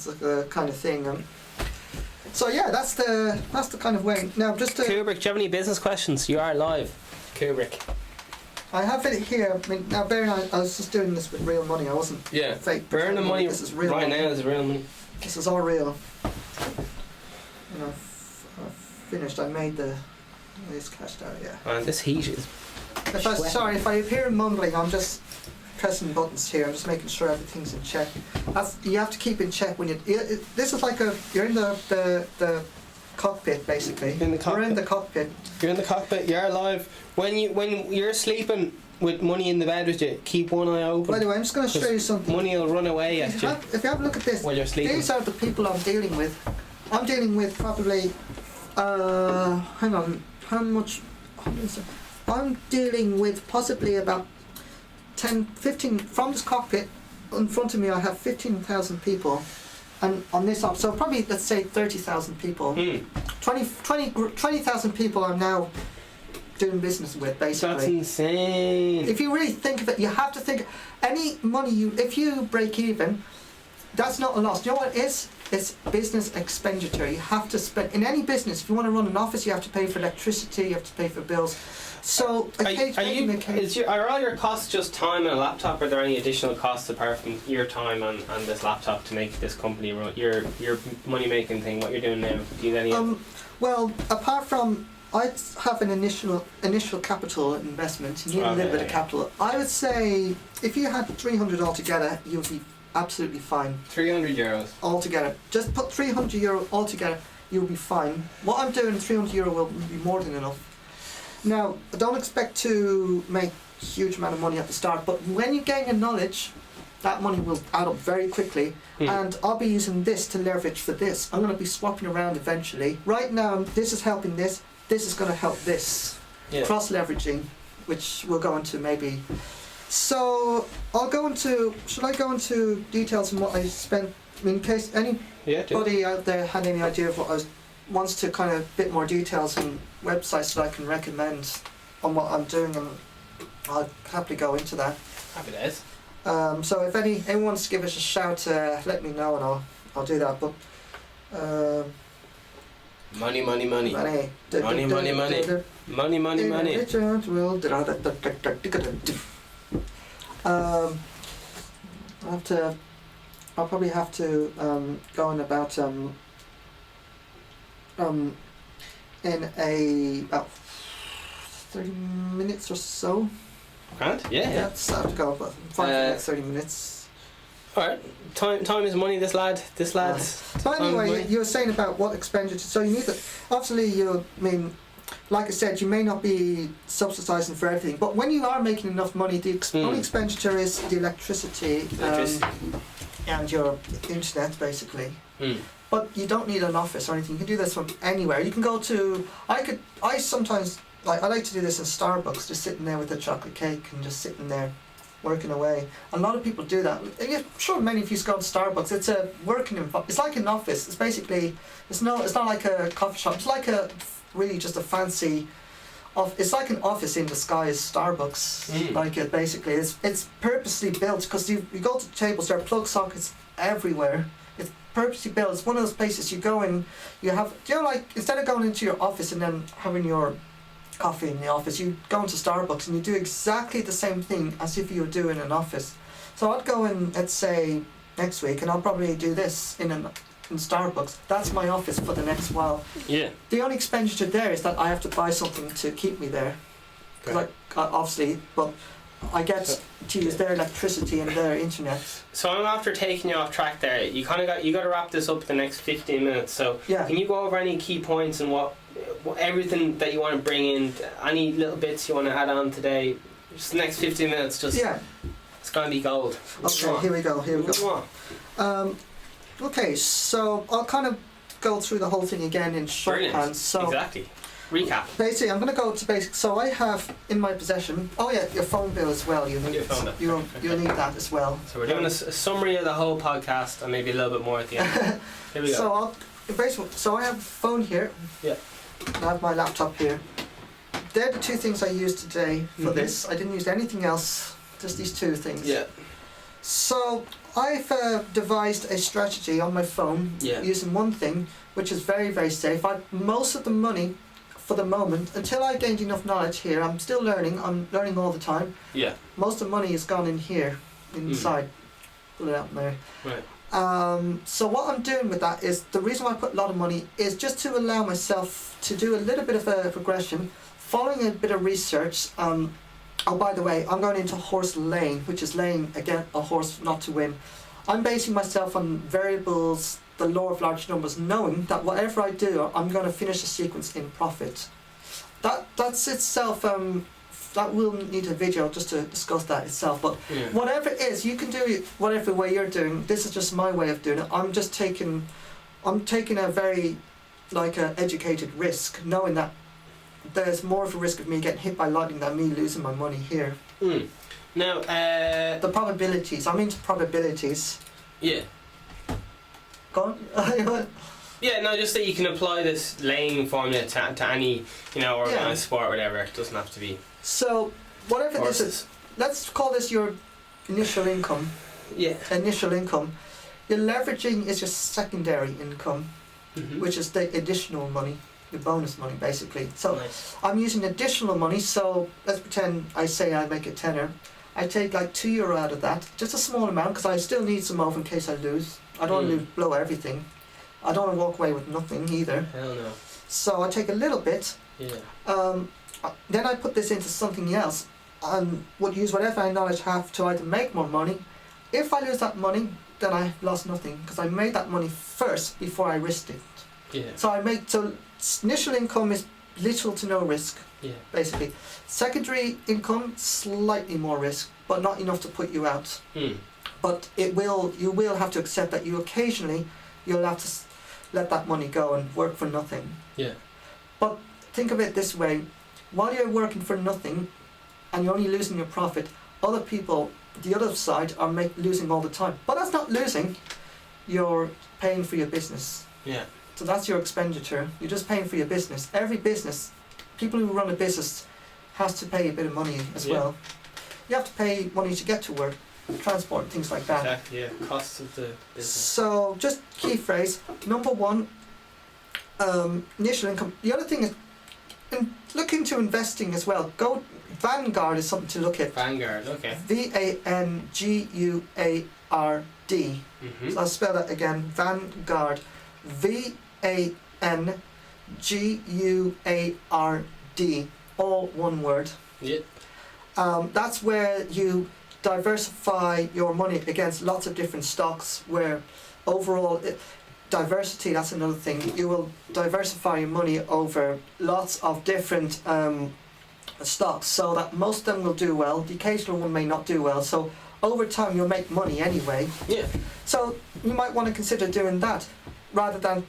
the kind of thing. So yeah, that's the kind of way. Now, just to Kubrick, do you have any business questions? You are live, Kubrick. I have it here. I mean, now bear in mind, I was just doing this with real money. I wasn't fake. Burn the money. This is real. Right money. Now is real money. This is all real. And I've finished. I made this cashed out. Yeah. And this heat is. If I appear mumbling, I'm just pressing buttons here. I'm just making sure everything's in check. You have to keep in check when you. This is like you're in the cockpit basically. We're in the cockpit. You're in the cockpit. You're alive. When you're sleeping with money in the bed with you, keep one eye open. By the way, I'm just going to show you something. Money will run away at you. If you have a look at this, while you're sleeping. These are the people I'm dealing with. I'm dealing with probably. Hang on. How much? I'm dealing with possibly about 10, 15 from this cockpit. In front of me, I have 15,000 people. And on this so probably, let's say 30,000 people. 20,000 people I'm now doing business with, basically. That's insane. If you really think of it, you have to think, any money if you break even, that's not a loss. You know what it is? It's business expenditure. You have to spend in any business. If you want to run an office, you have to pay for electricity. You have to pay for bills. So are all your costs just time and a laptop? Or are there any additional costs apart from your time and this laptop to make this company run? Your money making thing. What you're doing now? Do you need any? Well, apart from I'd have an initial capital investment. You need a little bit of capital. I would say if you had 300 altogether, you'll be absolutely fine. €300 altogether. Just put €300 altogether. You'll be fine. What I'm doing, €300 will be more than enough. Now, I don't expect to make a huge amount of money at the start, but when you gain your knowledge, that money will add up very quickly. And I'll be using this to leverage for this. I'm going to be swapping around eventually. Right now, this is helping this. This is going to help this. Yeah. Cross-leveraging, which we'll go into maybe. So, should I go into details on what I spent? I mean, in case anybody out there had any idea of what I was, wants to kind of a bit more details and websites that I can recommend on what I'm doing, and I'll happily go into that. Happy days. So if anyone wants to give us a shout, let me know and I'll do that. But money. I'll probably have to go on about in about 30 minutes or so. Grant? Yeah. So I have to go about 5 minutes, 30 minutes. Alright. Time is money, this lad's. So anyway, you were saying about what expenditure. So you need to, obviously like I said, you may not be subsidising for everything, but when you are making enough money, the only expenditure is the electricity. And your internet, basically. But you don't need an office or anything. You can do this from anywhere. You can go to. I sometimes I like to do this in Starbucks, just sitting there with a chocolate cake and just sitting there, working away. A lot of people do that. I'm sure many of you go to Starbucks. It's a working environment. It's like an office. It's basically. It's not like a coffee shop. It's like really just a fancy. It's like an office in disguise, Starbucks. Like it basically. It's purposely built because you go to tables, there are plug sockets everywhere. It's purposely built. It's one of those places you go in, you have, like instead of going into your office and then having your coffee in the office, you go into Starbucks and you do exactly the same thing as if you were doing an office. So I'd go in, let's say next week, and I'll probably do this in Starbucks. That's my office for the next while. Yeah. The only expenditure there is that I have to buy something to keep me there. Because obviously, but I get to use their electricity and their internet. So I'm after taking you off track there. You got to wrap this up in the next 15 minutes. So can you go over any key points and what everything that you want to bring in, any little bits you want to add on today? Just the next 15 minutes. It's going to be gold. Okay, here we go. Okay, so I'll kind of go through the whole thing again in shorthand. So exactly. Recap. Basically, I'm going to go to basics. So I have in my possession. Oh yeah, your phone bill as well. You'll need you'll need that as well. So we're doing a summary of the whole podcast and maybe a little bit more at the end. Here we go. So I have a phone here. Yeah. I have my laptop here. They're the two things I used today for this. I didn't use anything else. Just these two things. Yeah. So I've devised a strategy on my phone using one thing, which is very, very safe. Most of the money, for the moment, until I gained enough knowledge here, I'm still learning. I'm learning all the time. Yeah. Most of the money is gone in here, inside. Pull it out there. Right. So what I'm doing with that is, the reason why I put a lot of money is just to allow myself to do a little bit of a progression, following a bit of research. Oh, by the way, I'm going into horse lane, which is laying again a horse not to win. I'm basing myself on variables, the law of large numbers, knowing that whatever I do, I'm going to finish a sequence in profit. That's itself. That will need a video just to discuss that itself. But whatever it is, you can do it whatever way you're doing. This is just my way of doing it. I'm taking a very educated risk, knowing that there's more of a risk of me getting hit by lightning than me losing my money here. Now, the probabilities. I'm into probabilities. Yeah. Go on. Yeah, no, just that you can apply this laying formula to any, organised sport or whatever. It doesn't have to be. So, whatever horses. this is, let's call this your initial income. Yeah. Initial income. Your leveraging is your secondary income, which is the additional money, the bonus money basically. So Nice. I'm using additional money, so let's pretend I say I make a tenner. I take like €2 out of that, just a small amount, because I still need some over in case I lose. I don't want to blow everything. I don't want to walk away with nothing either. Hell no. So I take a little bit. Yeah. Then I put this into something else and would use whatever knowledge I have to either make more money. If I lose that money, then I lost nothing, because I made that money first before I risked it. Yeah. So initial income is little to no risk, Yeah. basically. Secondary income, slightly more risk, but not enough to put you out. But you will have to accept that you'll have to let that money go and work for nothing. Yeah. But think of it this way, while you're working for nothing and you're only losing your profit, other people, the other side, are losing all the time. But that's not losing, you're paying for your business. Yeah. So that's your expenditure, you're just paying for your business. Every business, people who run a business has to pay a bit of money as well. You have to pay money to get to work, transport, things like that. Exactly, yeah. Costs of the business. So just key phrase, number one, initial income. The other thing is, look into investing as well. Vanguard is something to look at. Vanguard, okay. VANGUARD. So I'll spell that again. Vanguard. VANGUARD. All one word. Yep. That's where you diversify your money against lots of different stocks, where overall diversity, that's another thing. You will diversify your money over lots of different stocks, so that most of them will do well. The occasional one may not do well, so over time you'll make money anyway. Yeah. So you might want to consider doing that rather than,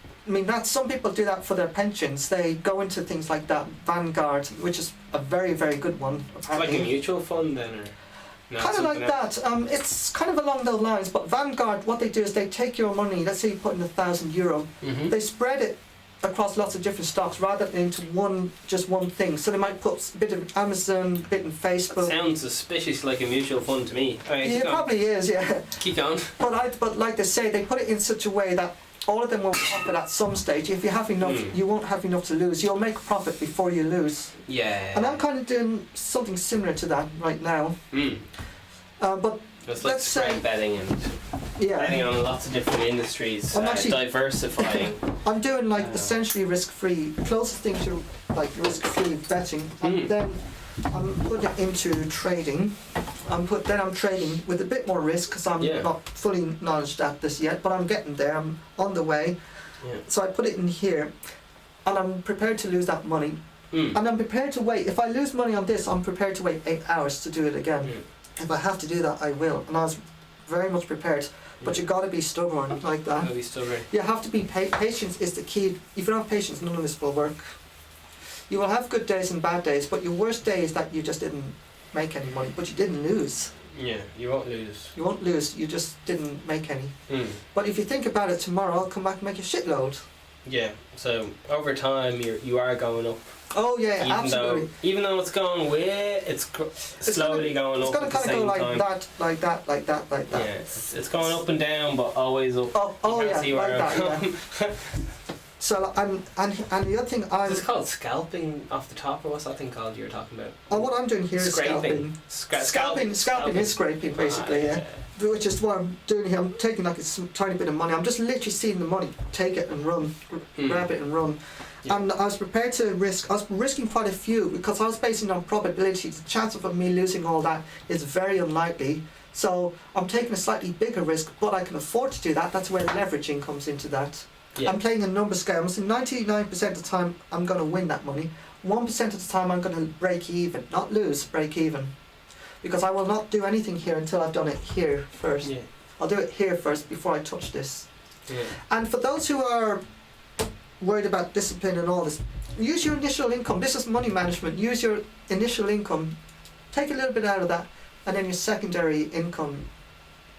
some people do that for their pensions. They go into things like that. Vanguard, which is a very, very good one. It's like a mutual fund then, or? No, Kind of like that. It's kind of along those lines, but Vanguard, what they do is they take your money, let's say you put in €1,000, they spread it across lots of different stocks rather than into just one thing. So they might put a bit of Amazon, a bit in Facebook. That sounds suspicious like a mutual fund to me. Yeah, it probably is, yeah. Keep going. But like they say, they put it in such a way that all of them will profit at some stage. If you have enough, you won't have enough to lose. You'll make a profit before you lose. Yeah. And I'm kind of doing something similar to that right now. But it's like spread betting and betting on lots of different industries, diversifying. I'm doing essentially risk-free, closest thing to risk-free betting, and then I'm putting it into trading. I'm trading with a bit more risk because I'm not fully knowledgeable at this yet, but I'm getting there. I'm on the way. Yeah. So I put it in here, and I'm prepared to lose that money. And I'm prepared to wait. If I lose money on this, I'm prepared to wait 8 hours to do it again. If I have to do that, I will. And I was very much prepared. But you got to be stubborn like that. Gotta be stubborn. You have to be patience is the key. If you don't have patience, none of this will work. You will have good days and bad days, but your worst day is that you just didn't make any money, but you didn't lose. Yeah, you won't lose. You won't lose, you just didn't make any. But if you think about it, tomorrow I'll come back and make a shitload. Yeah, so over time you are going up. Oh yeah, absolutely. Even though it's going way, it's slowly going up. It's going to kind of go like that, like that, like that, like that. Yeah, it's going up and down, but always up. Oh yeah, like that. Yeah. So and the other thing is this called scalping off the top, or what's that thing called you were talking about? Oh, what I'm doing here is scalping. Scalping is scraping basically, yeah. Which is what I'm doing here. I'm taking like a tiny bit of money. I'm just literally seeing the money, take it and run, grab it and run. Yeah. And I was prepared to risk. I was risking quite a few because I was basing it on probability. The chance of me losing all that is very unlikely. So I'm taking a slightly bigger risk, but I can afford to do that. That's where leveraging comes into that. Yeah. I'm playing a number scale. I'm saying 99% of the time I'm going to win that money. 1% of the time I'm going to break even, not lose, break even. Because I will not do anything here until I've done it here first. Yeah. I'll do it here first before I touch this. Yeah. And for those who are worried about discipline and all this, use your initial income. This is money management. Use your initial income, take a little bit out of that, and then your secondary income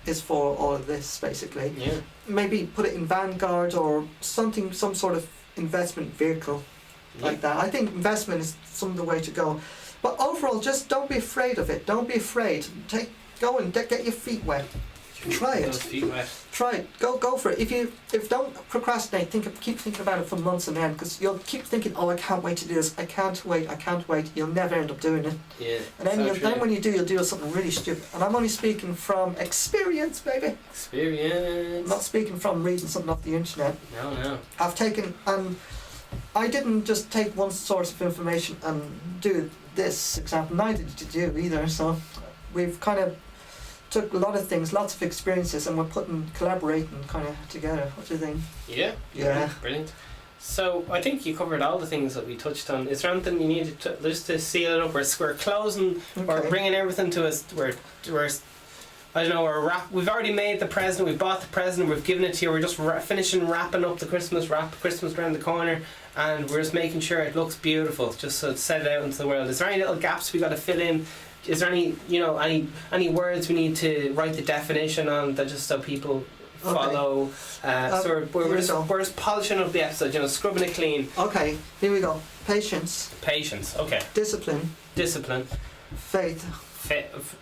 is for all of this basically. Yeah. Maybe put it in Vanguard or something, some sort of investment vehicle like that. I think investment is some of the way to go. But overall, just don't be afraid of it. Don't be afraid. Go and get your feet wet. Try Those it. feet wet. Try it. Go for it. If don't procrastinate, keep thinking about it for months and then, because you'll keep thinking, oh, I can't wait to do this. I can't wait. You'll never end up doing it. Yeah. And then, so then when you do, you'll do something really stupid. And I'm only speaking from experience, baby. Experience. I'm not speaking from reading something off the internet. No. I've taken, and I didn't just take one source of information and do this example. Neither did you either. So we've kind of took a lot of things, lots of experiences, and we're collaborating kind of together. What do you think? Yeah. Brilliant. So I think you covered all the things that we touched on. Is there anything you needed to just to seal it up? We're closing. Okay. We're bringing everything to us. We're I don't know. We've already made the present. We've bought the present. We've given it to you. We're just finishing wrapping up the Christmas wrap. Christmas around the corner, and we're just making sure it looks beautiful, just so it's set it out into the world. Is there any little gaps we got to fill in? Is there any any words we need to write the definition on, that just so people follow? So we're just polishing up the episode, scrubbing it clean. Okay, here we go. Patience. Okay. Discipline. Faith.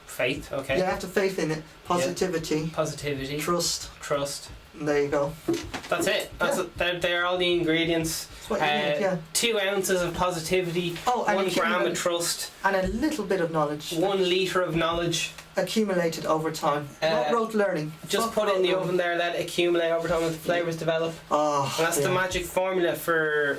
Faith. Okay. You have to faith in it. Positivity. Positivity. Trust. There you go. That's it. They're all the ingredients. That's what you need, yeah. 2 ounces of positivity. Oh, and 1 gram of trust. And a little bit of knowledge. 1 litre of knowledge. Accumulated over time. Not rote learning. Just put it in the oven there, let it accumulate over time as the flavours develop. Oh, and that's the magic formula for.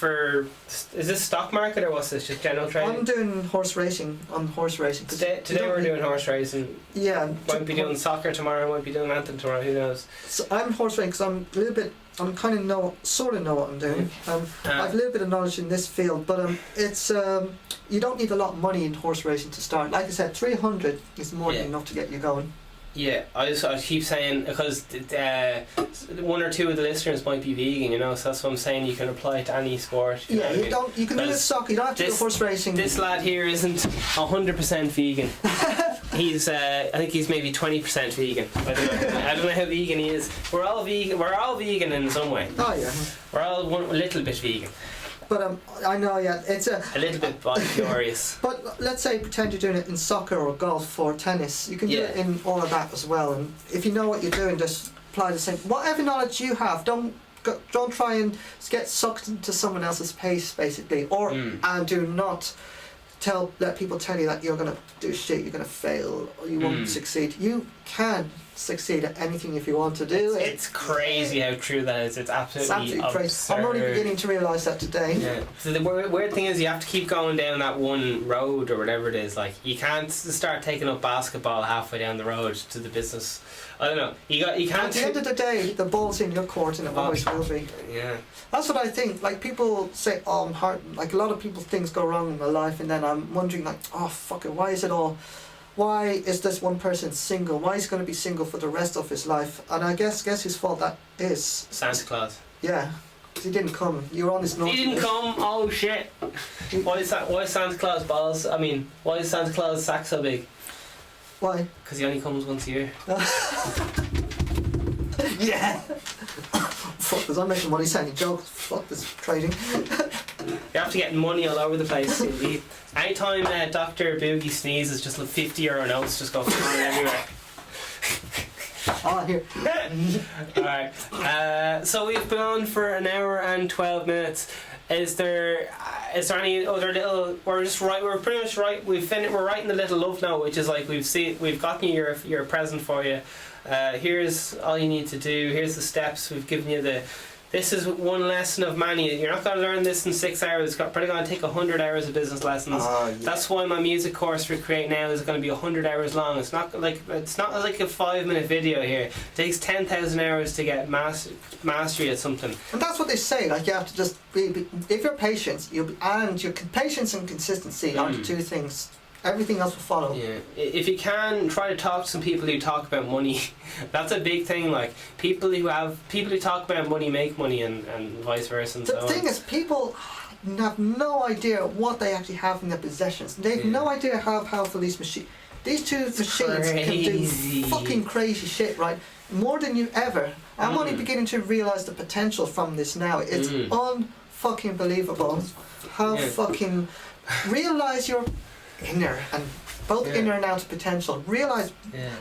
Is this stock market or what's this? Just general trading? I'm doing horse racing. Today we're doing horse racing. Yeah. Might be doing soccer tomorrow. Might be doing anything tomorrow. Who knows? So I'm horse racing because I'm kind of sort of know what I'm doing. I've a little bit of knowledge in this field, but it's you don't need a lot of money in horse racing to start. Like I said, 300 is more than enough to get you going. Yeah, I keep saying, because 1 or 2 of the listeners might be vegan, so that's what I'm saying. You can apply it to any sport. You can do it soccer. You don't have to do horse racing. This lad here isn't 100% vegan. He's I think he's maybe 20% vegan. I don't know how vegan he is. We're all vegan in some way. Oh yeah. We're all a little bit vegan. But I know, it's a little bit body curious. But let's say pretend you're doing it in soccer or golf or tennis. You can do it in all of that as well. And if you know what you're doing, just apply the same. Whatever knowledge you have, don't try and get sucked into someone else's pace, basically, and do not let people tell you that you're gonna do shit, you're gonna fail, or you won't succeed. You can succeed at anything if you want to do it. It's crazy how true that is. It's absolutely crazy. I'm only beginning to realise that today. Yeah. So the weird thing is you have to keep going down that one road or whatever it is. Like, you can't start taking up basketball halfway down the road to the business. I don't know. You can't. At the end of the day, the ball's in your court, and it always will be. Yeah. That's what I think. Like, people say, "Oh, I'm hard." Like, a lot of people, things go wrong in my life, and then I'm wondering, like, "Oh, fuck it. Why is this one person single? Why is he going to be single for the rest of his life?" And I guess whose fault that is. Santa Claus. Yeah. He didn't come. You were on his naughty list. He didn't come. Oh shit. Why is Santa Claus balls? I mean, why is Santa Claus sack so big? Why? Because he only comes once a year. Yeah. Fuck, was I making money saying jokes? Fuck this trading. You have to get money all over the place. Anytime Dr. Boogie sneezes, just like €50 notes just go flying everywhere. Oh, here. Alright. So we've been on for 1 hour and 12 minutes. Is there any other little? We're pretty much right. We're writing the little love note, which is like we've gotten you your present for you. Here's all you need to do. Here's the steps. We've given you this is one lesson of many. You're not going to learn this in 6 hours. It's probably going to take 100 hours of business lessons. That's why my music course we create now is going to be 100 hours long. It's not like a 5-minute video here. It takes 10,000 hours to get mastery at something. And that's what they say. Like, you have to just be if you're patient, patience and consistency are the 2 things. Everything else will follow. Yeah. If you can, try to talk to some people who talk about money. That's a big thing. Like, people who talk about money make money, and vice versa. And the thing is, people have no idea what they actually have in their possessions. They have no idea how powerful these machines. These 2 machines can do fucking crazy shit, right? More than you ever. I'm only beginning to realise the potential from this now. It's unfucking believable. How fucking realise your inner and both inner and outer potential. Realize,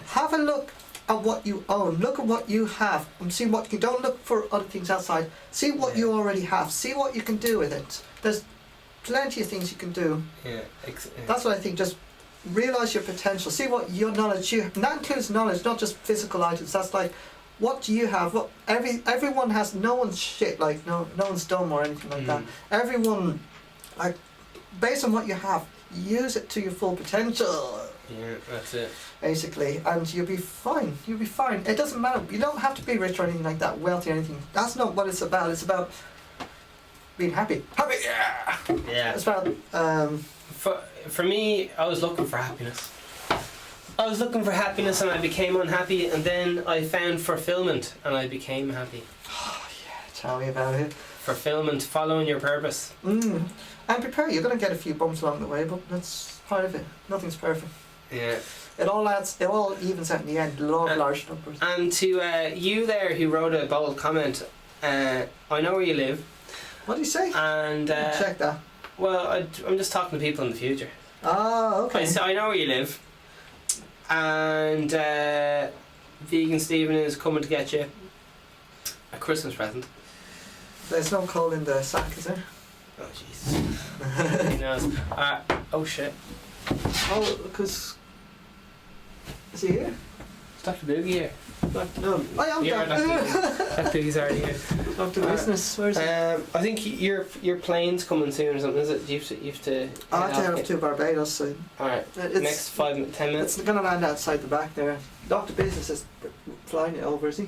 have a look at what you own. Look at what you have. And see what you don't look for other things outside. See what you already have. See what you can do with it. There's plenty of things you can do. Yeah. That's what I think. Just realise your potential. See what your knowledge you. And that includes knowledge, not just physical items. That's like, what do you have? What everyone has. No one's shit. Like no one's dumb or anything like that. Everyone, like, based on what you have, use it to your full potential. Yeah, that's it. Basically, and you'll be fine. You'll be fine. It doesn't matter. You don't have to be rich or anything like that, wealthy or anything. That's not what it's about. It's about being happy. Happy, yeah. Yeah. It's about For me, I was looking for happiness. I was looking for happiness, and I became unhappy, and then I found fulfillment, and I became happy. Oh yeah, tell me about it. Fulfillment, following your purpose. And prepare. You're gonna get a few bumps along the way, but that's part of it. Nothing's perfect. Yeah. It all adds. It all evens out in the end. Law of large numbers. And to you there who wrote a bold comment, I know where you live. What do you say? And check that. Well, I'm just talking to people in the future. Oh, okay. I know where you live, and VeganSteven is coming to get you a Christmas present. There's no coal in the sack, is there? Oh Jesus! He knows. Oh shit! Oh, because is he here? It's Dr. Boogie here. No, I am Yeah, Dr. Dr. Boogie's already here. Dr. Business. Where's he? I think your plane's coming soon or something. Is it? You have to. I have to head up to Barbados soon. Alright. Next 5-10 minutes. It's going to land outside the back there. Dr. Business is flying it over, is he?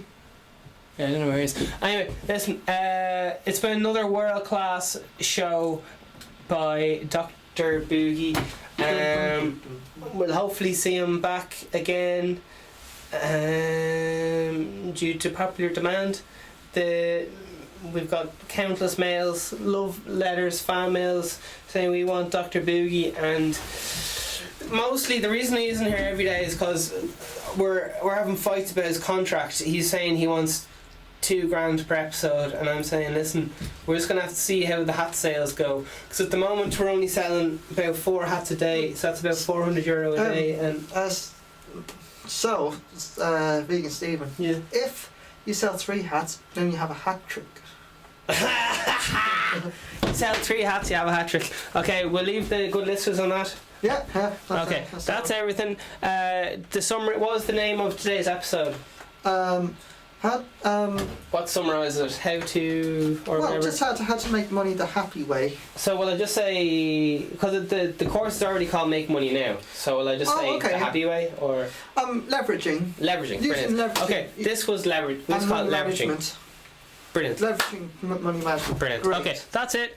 Yeah, I don't know where he is. Anyway, listen, it's been another world class show by Dr. Boogie. We'll hopefully see him back again due to popular demand. We've got countless mails, love letters, fan mails saying we want Dr. Boogie, and mostly the reason he isn't here every day is because we're having fights about his contract. He's saying he wants $2,000 per episode, and I'm saying, listen, we're just gonna have to see how the hat sales go, because at the moment we're only selling about 4 hats a day, so that's about €400 a day. And VeganSteven, yeah, if you sell 3 hats, then you have a hat trick. you sell 3 hats, you have a hat trick. Okay, we'll leave the good listeners on that. Yeah. Okay, that's everything. The summary. What was the name of today's episode? What summarises it? How to, or well, whatever? just how to make money the happy way. So will I just say, because the course is already called Make Money Now, so will I just say the happy way, or leveraging? Leveraging. Brilliant. Leveraging. Okay, this was leverage. This is called leveraging. Brilliant. Leveraging money management. Brilliant. Great. Okay, that's it.